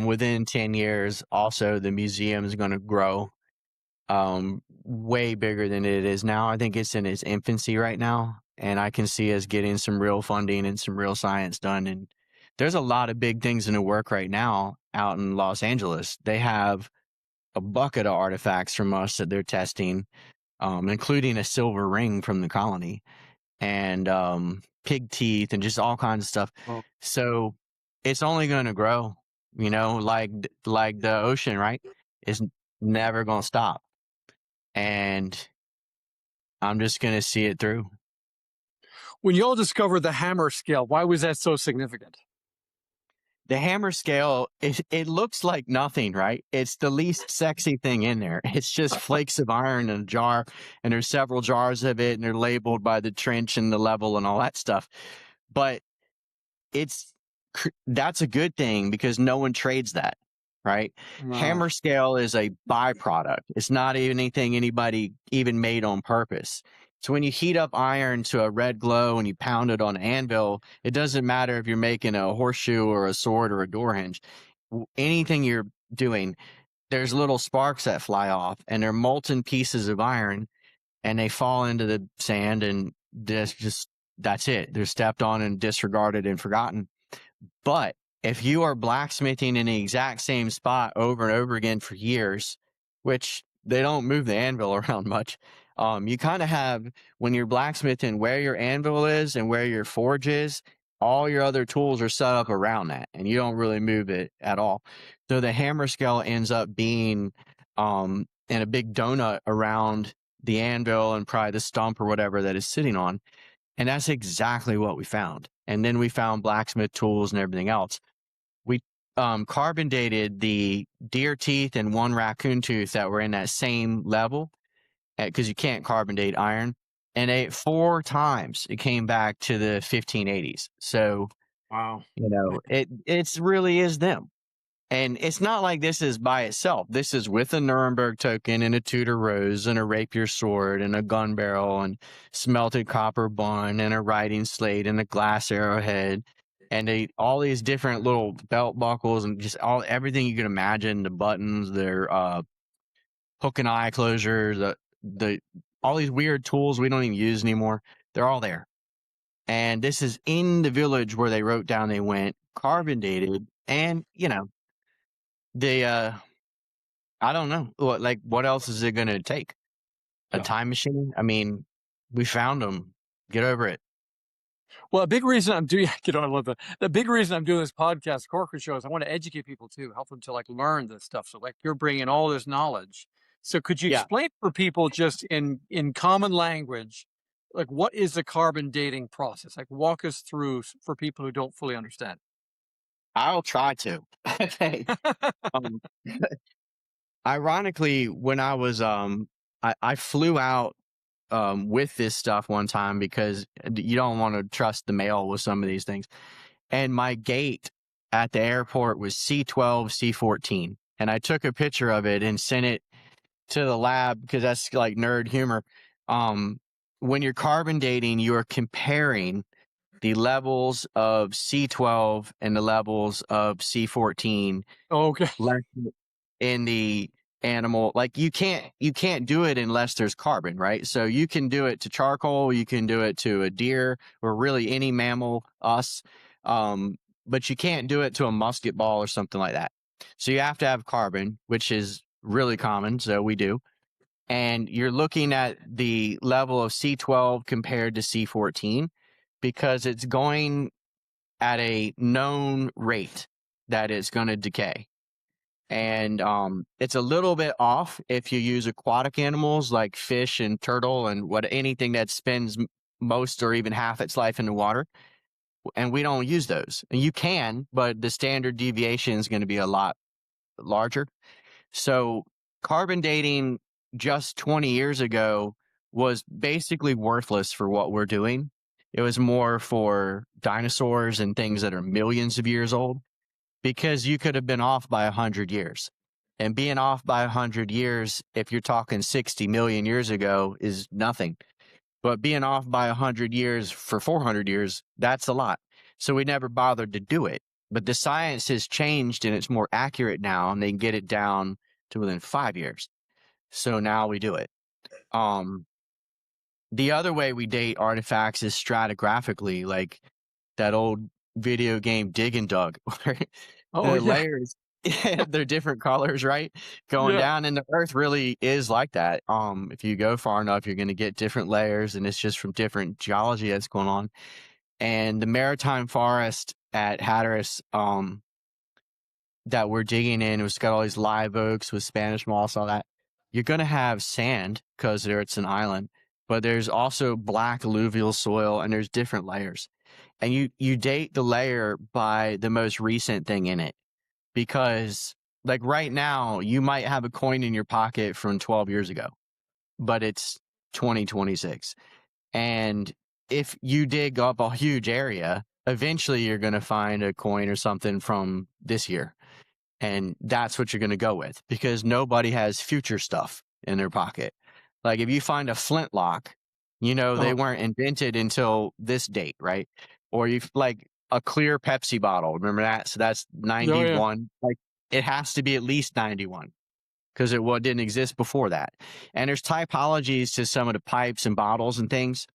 within 10 years, also, the museum is going to grow way bigger than it is now. I think it's in its infancy right now, and I can see us getting some real funding and some real science done. And there's a lot of big things in the work right now out in Los Angeles. They have a bucket of artifacts from us that they're testing, including a silver ring from the colony and pig teeth and just all kinds of stuff. Oh. So it's only going to grow, like the ocean, right? It's never going to stop. And I'm just going to see it through. When y'all discovered the hammer scale, why was that so significant? The hammer scale, it looks like nothing, right? It's the least sexy thing in there. It's just flakes of iron in a jar, and there's several jars of it, and they're labeled by the trench and the level and all that stuff. But that's a good thing because no one trades that, right? Wow. Hammer scale is a byproduct. It's not even anything anybody even made on purpose. So when you heat up iron to a red glow and you pound it on an anvil, it doesn't matter if you're making a horseshoe or a sword or a door hinge. Anything you're doing, there's little sparks that fly off, and they're molten pieces of iron, and they fall into the sand, and that's it. They're stepped on and disregarded and forgotten. But if you are blacksmithing in the exact same spot over and over again for years, which they don't move the anvil around much, you kind of have, when you're blacksmithing, where your anvil is and where your forge is, all your other tools are set up around that, and you don't really move it at all. So the hammer scale ends up being in a big donut around the anvil and probably the stump or whatever that is sitting on. And that's exactly what we found. and then we found blacksmith tools and everything else. We carbon dated the deer teeth and one raccoon tooth that were in that same level, because you can't carbon date iron, and 4 times it came back to the 1580s. So Wow. it's really is them. And it's not like this is by itself. This is with a Nuremberg token and a Tudor rose and a rapier sword and a gun barrel and smelted copper bun and a writing slate and a glass arrowhead and all these different little belt buckles and just everything you can imagine, the buttons, their hook and eye closure, the all these weird tools we don't even use anymore. They're all there. And this is in the village where they wrote down they went, carbon dated, and they I don't know what else is it going to take? A time machine? I mean, we found them. Get over it. Well, a big reason I'm doing, I love that. The big reason I'm doing this podcast, Corker Show, is I want to educate people too, help them to learn this stuff. So you're bringing all this knowledge. So could you explain for people just in common language, what is the carbon dating process? Walk us through for people who don't fully understand. I'll try to. Okay. Ironically, when I was I flew out with this stuff one time because you don't want to trust the mail with some of these things. And my gate at the airport was C12, C14. And I took a picture of it and sent it to the lab because that's like nerd humor. When you're carbon dating, you are comparing the levels of C12 and the levels of C14. Okay. In the animal, you can't do it unless there's carbon, right? So you can do it to charcoal, you can do it to a deer or really any mammal, us, but you can't do it to a musket ball or something like that. So you have to have carbon, which is really common, so we do. And you're looking at the level of C12 compared to C14 because it's going at a known rate that it's going to decay. And it's a little bit off if you use aquatic animals like fish and turtle and anything that spends most or even half its life in the water. And we don't use those. And you can, but the standard deviation is going to be a lot larger. So carbon dating just 20 years ago was basically worthless for what we're doing. It was more for dinosaurs and things that are millions of years old, because you could have been off by 100 years. And being off by 100 years, if you're talking 60 million years ago, is nothing. But being off by 100 years for 400 years, that's a lot. So we never bothered to do it. But the science has changed and it's more accurate now, and they can get it down to within 5 years. So now we do it. The other way we date artifacts is stratigraphically, like that old video game Dig and Dug, where the layers, they're different colors, right? Going down, and the earth really is like that. If you go far enough, you're going to get different layers, and it's just from different geology that's going on. And the maritime forest at Hatteras, that we're digging in, it's got all these live oaks with Spanish moss, all that. You're going to have sand because it's an island, but there's also black alluvial soil, and there's different layers. And you date the layer by the most recent thing in it, because right now you might have a coin in your pocket from 12 years ago, but it's 2026. And if you dig up a huge area, eventually you're going to find a coin or something from this year. And that's what you're going to go with, because nobody has future stuff in their pocket. Like if you find a flintlock, they weren't invented until this date, right? Or you a clear Pepsi bottle. Remember that? So that's 91. It has to be at least 91 because it didn't exist before that. And there's typologies to some of the pipes and bottles and things,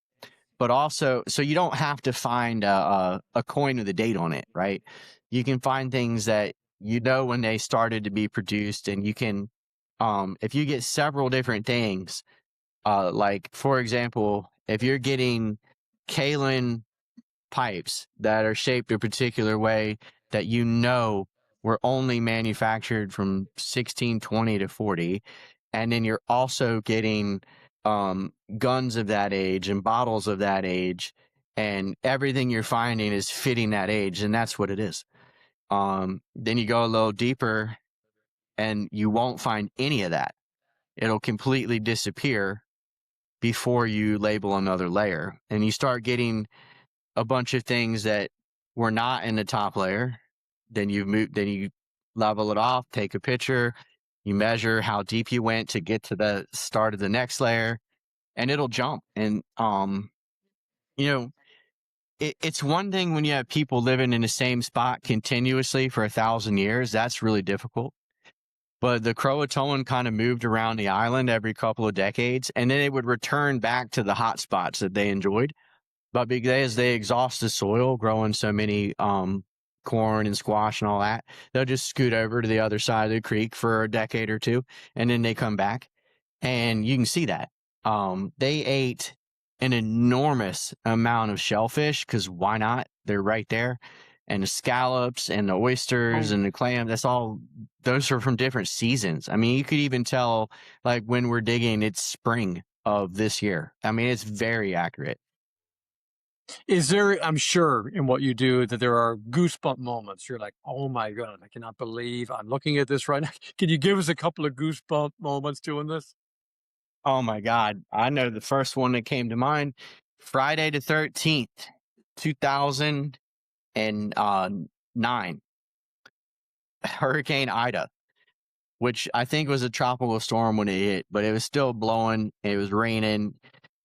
but also, so you don't have to find a coin with a date on it, right? You can find things that when they started to be produced, and you can, if you get several different things, for example, if you're getting kaolin pipes that are shaped a particular way that were only manufactured from 1620 to 40, and then you're also getting guns of that age and bottles of that age, and everything you're finding is fitting that age, and that's what it is. Then you go a little deeper and you won't find any of that. It'll completely disappear before you label another layer, and you start getting a bunch of things that were not in the top layer. Then you level it off, take a picture, you measure how deep you went to get to the start of the next layer, and it'll jump. And it's one thing when you have people living in the same spot continuously for 1,000 years. That's really difficult. But the Croatoan kind of moved around the island every couple of decades, and then it would return back to the hot spots that they enjoyed. But because they exhaust the soil, growing so many corn and squash and all that, they'll just scoot over to the other side of the creek for a decade or two, and then they come back. And you can see that. They ate an enormous amount of shellfish, because why not? They're right there. And the scallops and the oysters and the clam, those are from different seasons. I mean, you could even tell, like, when we're digging, it's spring of this year. I mean, it's very accurate. Is there, I'm sure in what you do, that there are goosebump moments. You're like, oh my God, I cannot believe I'm looking at this right now. Can you give us a couple of goosebump moments doing this? Oh my God. I know the first one that came to mind, Friday the 13th, 2009, Hurricane Ida, which I think was a tropical storm when it hit, but it was still blowing. It was raining.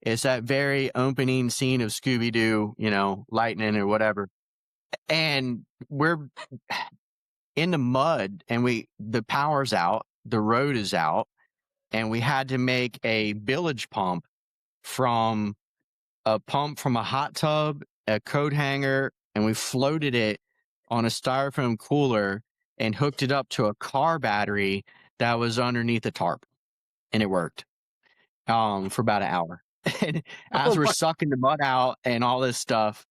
It's that very opening scene of Scooby-Doo, lightning or whatever. And we're in the mud, and the power's out, the road is out, and we had to make a bilge pump from a hot tub, a coat hanger, and we floated it on a styrofoam cooler and hooked it up to a car battery that was underneath a tarp, and it worked for about an hour. And as we're sucking the mud out and all this stuff,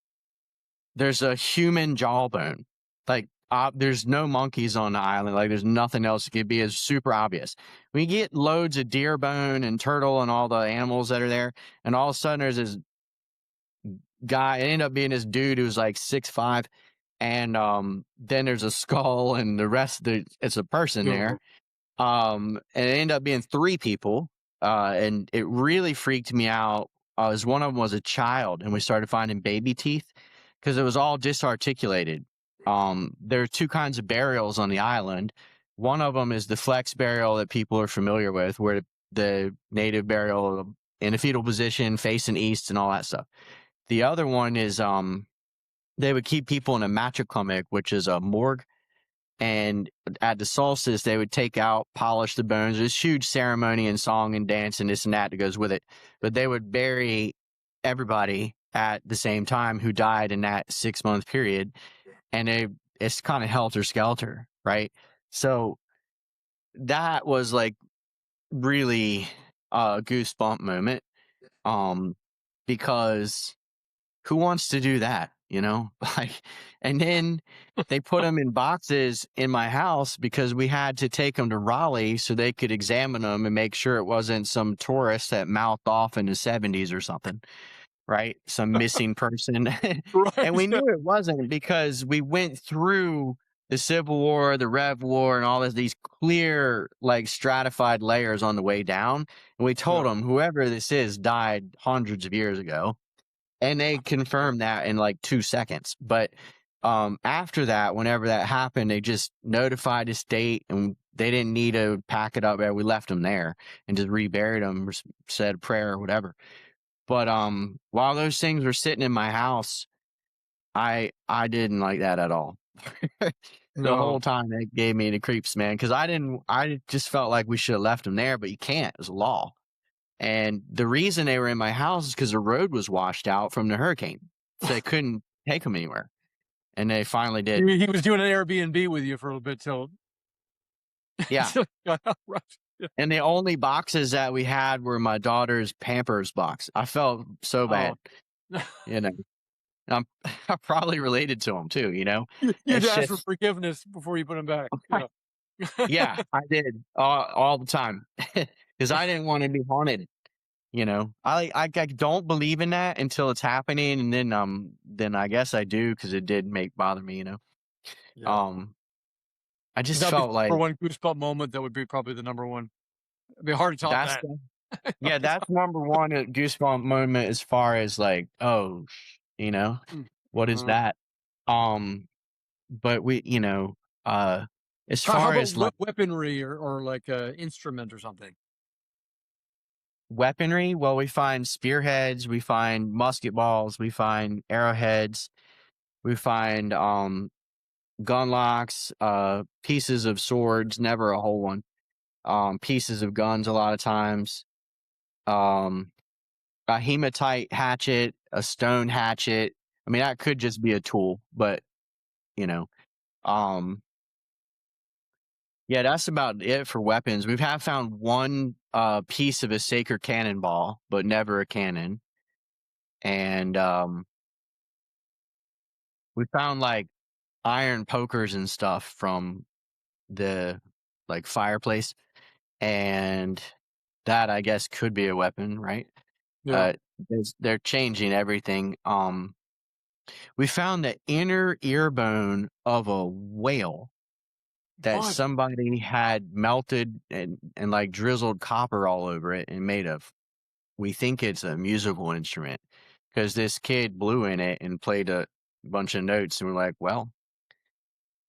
there's a human jawbone. Like, there's no monkeys on the island. Like, there's nothing else. It could be as super obvious. We get loads of deer bone and turtle and all the animals that are there, and all of a sudden there's this guy. It ended up being this dude who was like 6'5", and then there's a skull, and the rest it's a person there. And it ended up being 3 people. And it really freaked me out, as one of them was a child, and we started finding baby teeth because it was all disarticulated. There are 2 kinds of burials on the island. One of them is the flex burial that people are familiar with, where the native burial in a fetal position, facing east, and all that stuff. The other one is they would keep people in a matricomic, which is a morgue. And at the solstice, they would take out, polish the bones. There's huge ceremony and song and dance and this and that goes with it. But they would bury everybody at the same time who died in that 6-month period. And it's kind of helter-skelter, right? So that was like really a goosebump moment, because who wants to do that? And then they put them in boxes in my house because we had to take them to Raleigh so they could examine them and make sure it wasn't some tourist that mouthed off in the 70s or something, right? Some missing person. Right. And we knew it wasn't, because we went through the Civil War, the Rev War, and all of these clear, like, stratified layers on the way down. And we told them, whoever this is died hundreds of years ago. And they confirmed that in like 2 seconds. But after that, whenever that happened, they just notified the state, and they didn't need to pack it up there. We left them there and just reburied them, or said a prayer or whatever. But while those things were sitting in my house, I didn't like that at all. The whole time it gave me the creeps, man, because I just felt like we should have left them there, but you can't. It's a law. And the reason they were in my house is because the road was washed out from the hurricane. So they couldn't take them anywhere. And they finally did. He was doing an Airbnb with you for a little bit till. Yeah. Right. And the only boxes that we had were my daughter's Pampers box. I felt so bad. I'm probably related to them too, You'd ask for forgiveness before you put them back. Yeah, I did all the time, because I didn't want to be haunted. I don't believe in that until it's happening, and then I guess I do because it did bother me. Yeah. Um, I just That'd be felt like for one goosebump moment. That would be probably the number one. It'd be hard to top that's that. yeah, that's number one goosebump moment as far as like, oh, what is Mhm. that? Um, but uh, as How far about as like weaponry or like a instrument or something? weaponry, well, we find spearheads, we find musket balls, we find arrowheads, we find gun locks, pieces of swords, never a whole one, pieces of guns a lot of times, um, a hematite hatchet, a stone hatchet. I mean, that could just be a tool, but you know, um, yeah, that's about it for weapons. We have found one piece of a sacred cannonball, but never a cannon. And we found like iron pokers and stuff from the like fireplace, and that I guess could be a weapon, right? Yeah. They're changing everything. We found the inner ear bone of a whale that What? somebody had melted and like drizzled copper all over it and made of. We think it's a musical instrument because this kid blew in it and played a bunch of notes, and we're like, well,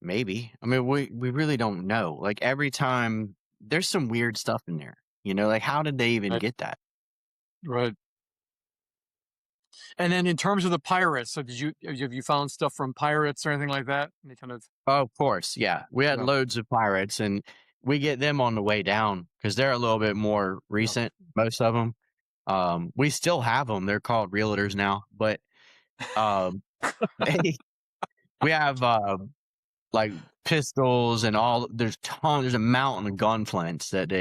maybe. I mean, we really don't know. Like every time there's some weird stuff in there, like how did they even Right. get that? Right. And then in terms of the pirates, so have you found stuff from pirates or anything like that? Any kind of Oh, of course. Yeah. We had yeah, loads of pirates, and we get them on the way down because they're a little bit more yeah. recent, most of them. We still have them. They're called realtors now, but um, they, we have like pistols and all. There's a mountain of gun flints that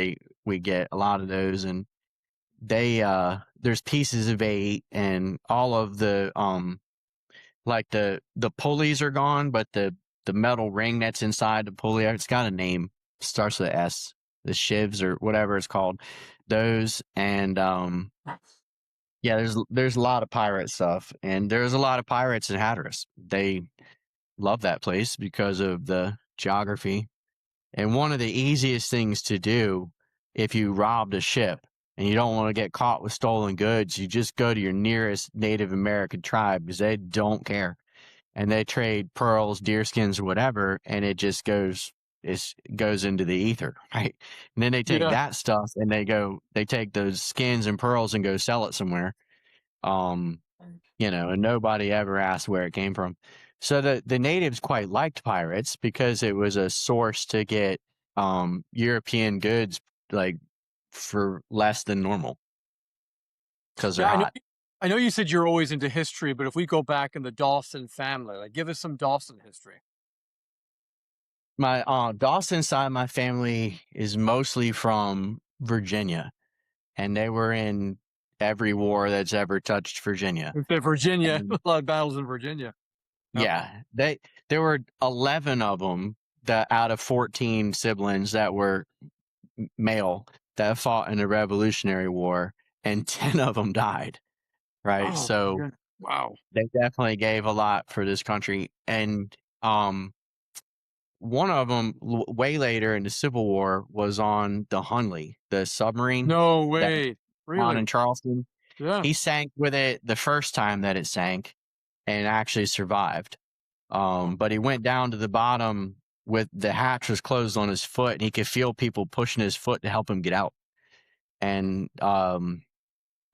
we get a lot of those, and there's pieces of 8 and all of the like the pulleys are gone, but the metal ring that's inside the pulley, it's got a name, starts with S, the shivs or whatever it's called. Those, and yeah, there's a lot of pirate stuff, and there's a lot of pirates in Hatteras. They love that place because of the geography. And one of the easiest things to do if you robbed a ship and you don't want to get caught with stolen goods, you just go to your nearest Native American tribe because they don't care. And they trade pearls, deerskins, whatever, and it goes into the ether, right? And then they take Yeah. that stuff and they take those skins and pearls and go sell it somewhere. Um, and nobody ever asked where it came from. So the natives quite liked pirates because it was a source to get European goods like for less than normal because they're Yeah, hot. I know you said you're always into history, but if we go back in the Dawson family, like give us some Dawson history. My Dawson side of my family is mostly from Virginia, and they were in every war that's ever touched Virginia. Okay, Virginia, a And lot of battles in Virginia. Yep. yeah, there were 11 of them that out of 14 siblings that were male that fought in the Revolutionary War, and 10 of them died. Right, Oh, so yeah. Wow. they definitely gave a lot for this country, and one of them way later in the Civil War was on the Hunley, the submarine No that way. found in Really? Charleston. Yeah. He sank with it the first time that it sank and actually survived. Oh, But he went down to the bottom with the hatch was closed on his foot, and he could feel people pushing his foot to help him get out. And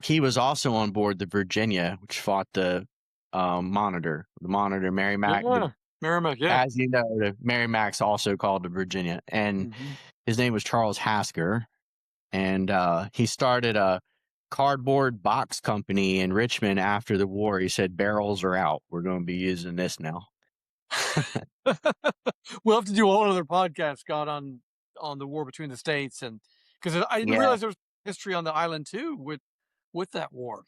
he was also on board the Virginia, which fought the Monitor, Merrimack. yeah. Merrimack, yeah. As you know, the Merrimack's also called the Virginia, and Mhm. his name was Charles Hasker, and he started a cardboard box company in Richmond after the war. He said, "Barrels are out. We're going to be using this now." We'll have to do a whole other podcast, Scott, on the war between the states, and because I didn't Yeah, realize there was history on the island too with that war.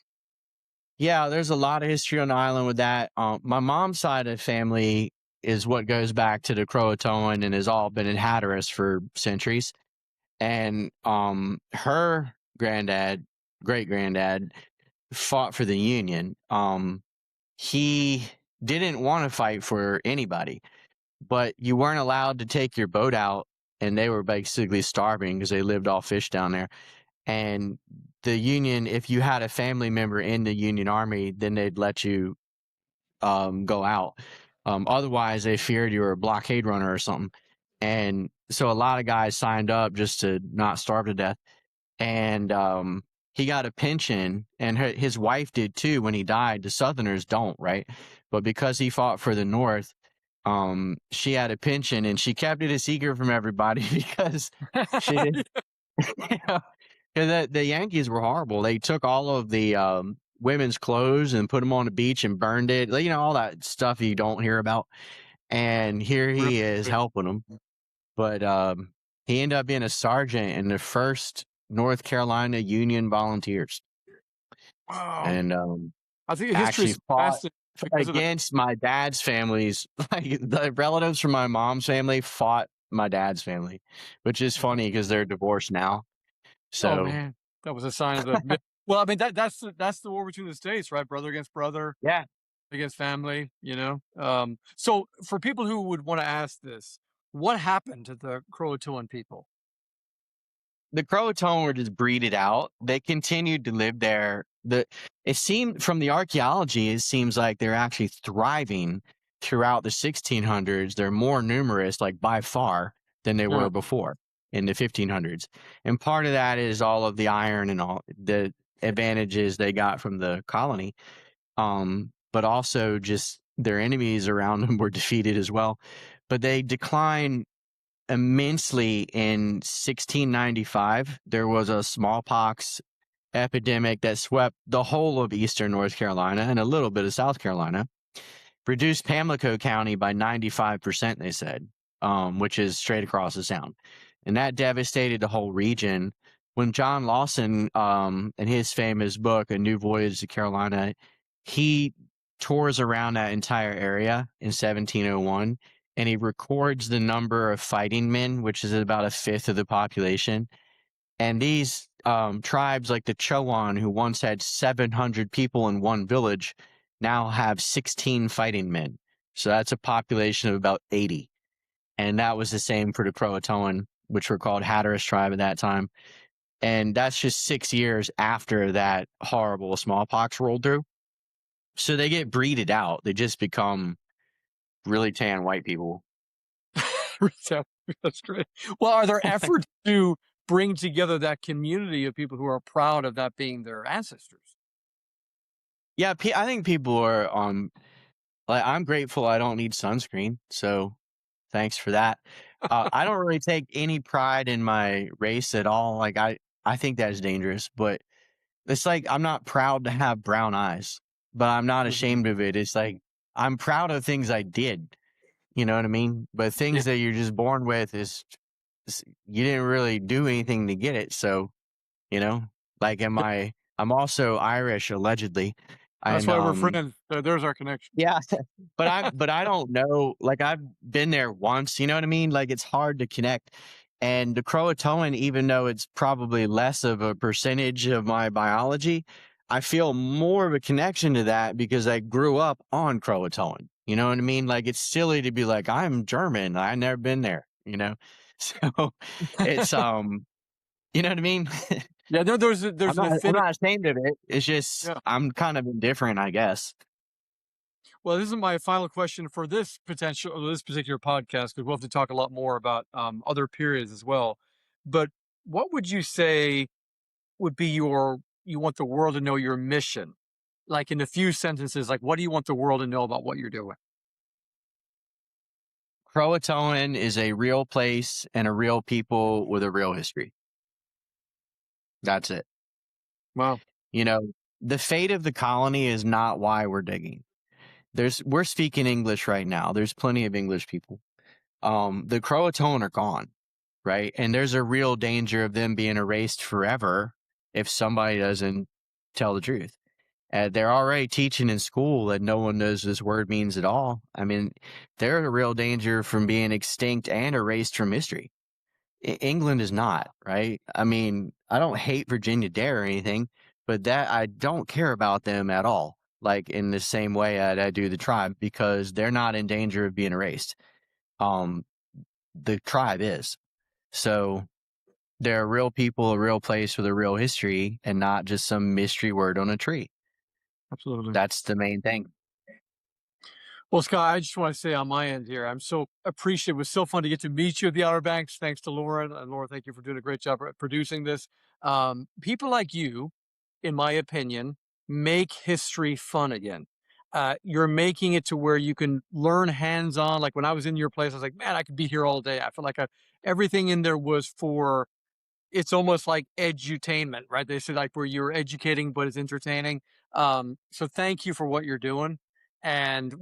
yeah. There's a lot of history on the island with that. My mom's side of the family is what goes back to the Croatoan and has all been in Hatteras for centuries. And her granddad great granddad fought for the Union. He didn't want to fight for anybody, but you weren't allowed to take your boat out, and they were basically starving because they lived off fish down there. And the Union, if you had a family member in the Union Army, then they'd let you go out. Otherwise, they feared you were a blockade runner or something. And so a lot of guys signed up just to not starve to death. And he got a pension, and his wife did too when he died. The Southerners don't, right? But because he fought for the North, she had a pension, and she kept it a secret from everybody because she didn't. You know, 'cause the Yankees were horrible. They took all of the women's clothes and put them on the beach and burned it. You know, all that stuff you don't hear about. And here he is helping them. But he ended up being a sergeant in the first North Carolina Union Volunteers. Wow. And I think actually history fought is against my dad's families. Like the relatives from my mom's family fought my dad's family, which is funny because they're divorced now. So, oh man, that was a sign of the. Well, I mean that's the war between the states, right? Brother against brother, yeah. against family. You know. So for people who would want to ask this, what happened to the Croatoan people? The Croatoan were just breeded out. They continued to live there. It seemed from the archaeology, it seems like they're actually thriving throughout the 1600s. They're more numerous, like by far, than they Yeah. were before in the 1500s. And part of that is all of the iron and all the advantages they got from the colony. But also just their enemies around them were defeated as well. But they declined immensely in 1695. There was a smallpox epidemic that swept the whole of eastern North Carolina and a little bit of South Carolina, reduced Pamlico County by 95%, they said, which is straight across the sound. And that devastated the whole region. When John Lawson, in his famous book, A New Voyage to Carolina, he tours around that entire area in 1701, and he records the number of fighting men, which is about a fifth of the population. And these tribes like the Chowan, who once had 700 people in one village, now have 16 fighting men. So that's a population of about 80. And that was the same for the Croatoan, which were called Hatteras tribe at that time. And that's just 6 years after that horrible smallpox rolled through. So they get breeded out. They just become really tan white people. That's great. Well, are there efforts to bring together that community of people who are proud of that being their ancestors? Yeah, I think people are like, I'm grateful I don't need sunscreen, so thanks for that. I don't really take any pride in my race at all. Like I think that is dangerous, but it's like I'm not proud to have brown eyes, but I'm not ashamed of it. It's like I'm proud of things I did. You know what I mean? But things that you're just born with is you didn't really do anything to get it. So, you know, like I'm also Irish allegedly. That's And why we're friends. There's our connection. yeah, but I don't know. Like I've been there once, you know what I mean? Like it's hard to connect. And the Croatoan, even though it's probably less of a percentage of my biology, I feel more of a connection to that because I grew up on Croatoan. You know what I mean? Like it's silly to be like, I'm German. I never been there, you know? So it's you know what I mean? Yeah, no, there's an I'm affinity. not ashamed of it. It's just Yeah. I'm kind of indifferent, I guess. Well, this is my final question for this particular podcast, because we'll have to talk a lot more about other periods as well. But what would you say would be you want the world to know your mission? Like in a few sentences, like what do you want the world to know about what you're doing? Croatoan is a real place and a real people with a real history. That's it. Wow. You know, the fate of the colony is not why we're digging. We're speaking English right now. There's plenty of English people. The Croatoan are gone, right? And there's a real danger of them being erased forever if somebody doesn't tell the truth. They're already teaching in school that no one knows this word means at all. I mean, they're in a real danger from being extinct and erased from history. England is not, right? I mean, I don't hate Virginia Dare or anything, but that I don't care about them at all, like in the same way that I do the tribe, because they're not in danger of being erased. The tribe is. So they're real people, a real place with a real history, and not just some mystery word on a tree. Absolutely. That's the main thing. Well, Scott, I just want to say on my end here, I'm so appreciative. It was so fun to get to meet you at the Outer Banks. Thanks to Lauren. And Laura, thank you for doing a great job at producing this. People like you, in my opinion, make history fun again. You're making it to where you can learn hands-on. Like when I was in your place, I was like, man, I could be here all day. I feel like everything in there was for, it's almost like edutainment, right? They say like where you're educating, but it's entertaining. So thank you for what you're doing. And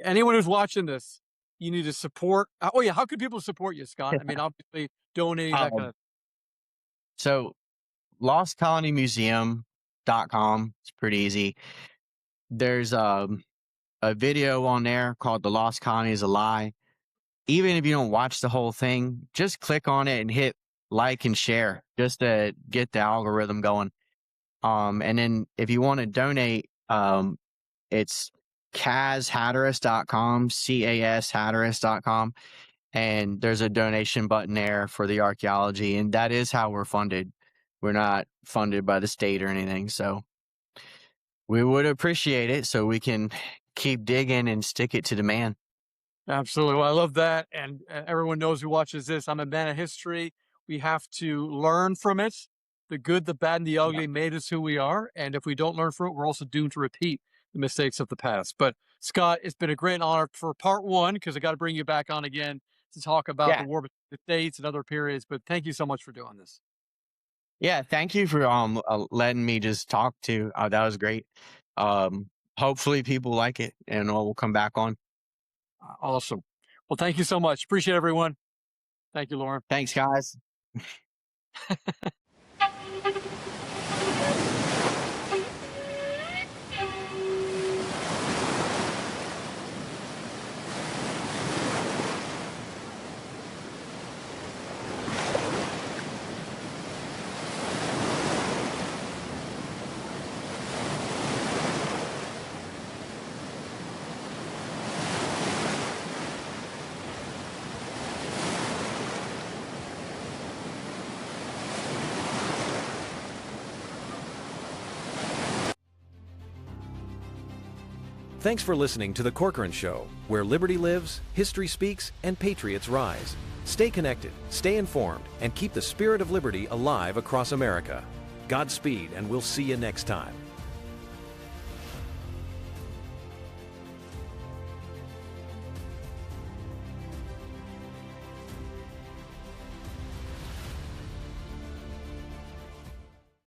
anyone who's watching this, you need to support. Oh yeah, how could people support you, Scott? I mean, obviously donating, that kind of. So lostcolonymuseum.com. It's pretty easy. There's a video on there called The Lost Colony is a Lie. Even if you don't watch the whole thing, just click on it and hit like and share just to get the algorithm going. And then if you want to donate, it's Hatteras.com, Hatteras.com. And there's a donation button there for the archaeology. And that is how we're funded. We're not funded by the state or anything. So we would appreciate it so we can keep digging and stick it to the man. Absolutely. Well, I love that. And everyone knows who watches this, I'm a man of history. We have to learn from it. The good, the bad, and the ugly made us who we are. And if we don't learn from it, we're also doomed to repeat the mistakes of the past. But Scott, it's been a great honor for part one, because I got to bring you back on again to talk about the war between the states and other periods. But thank you so much for doing this. Yeah, thank you for letting me just talk to. That was great. Hopefully people like it, and we'll come back on. Awesome. Well, thank you so much. Appreciate everyone. Thank you, Lauren. Thanks, guys. Thanks for listening to The Corcoran Show, where liberty lives, history speaks, and patriots rise. Stay connected, stay informed, and keep the spirit of liberty alive across America. Godspeed, and we'll see you next time.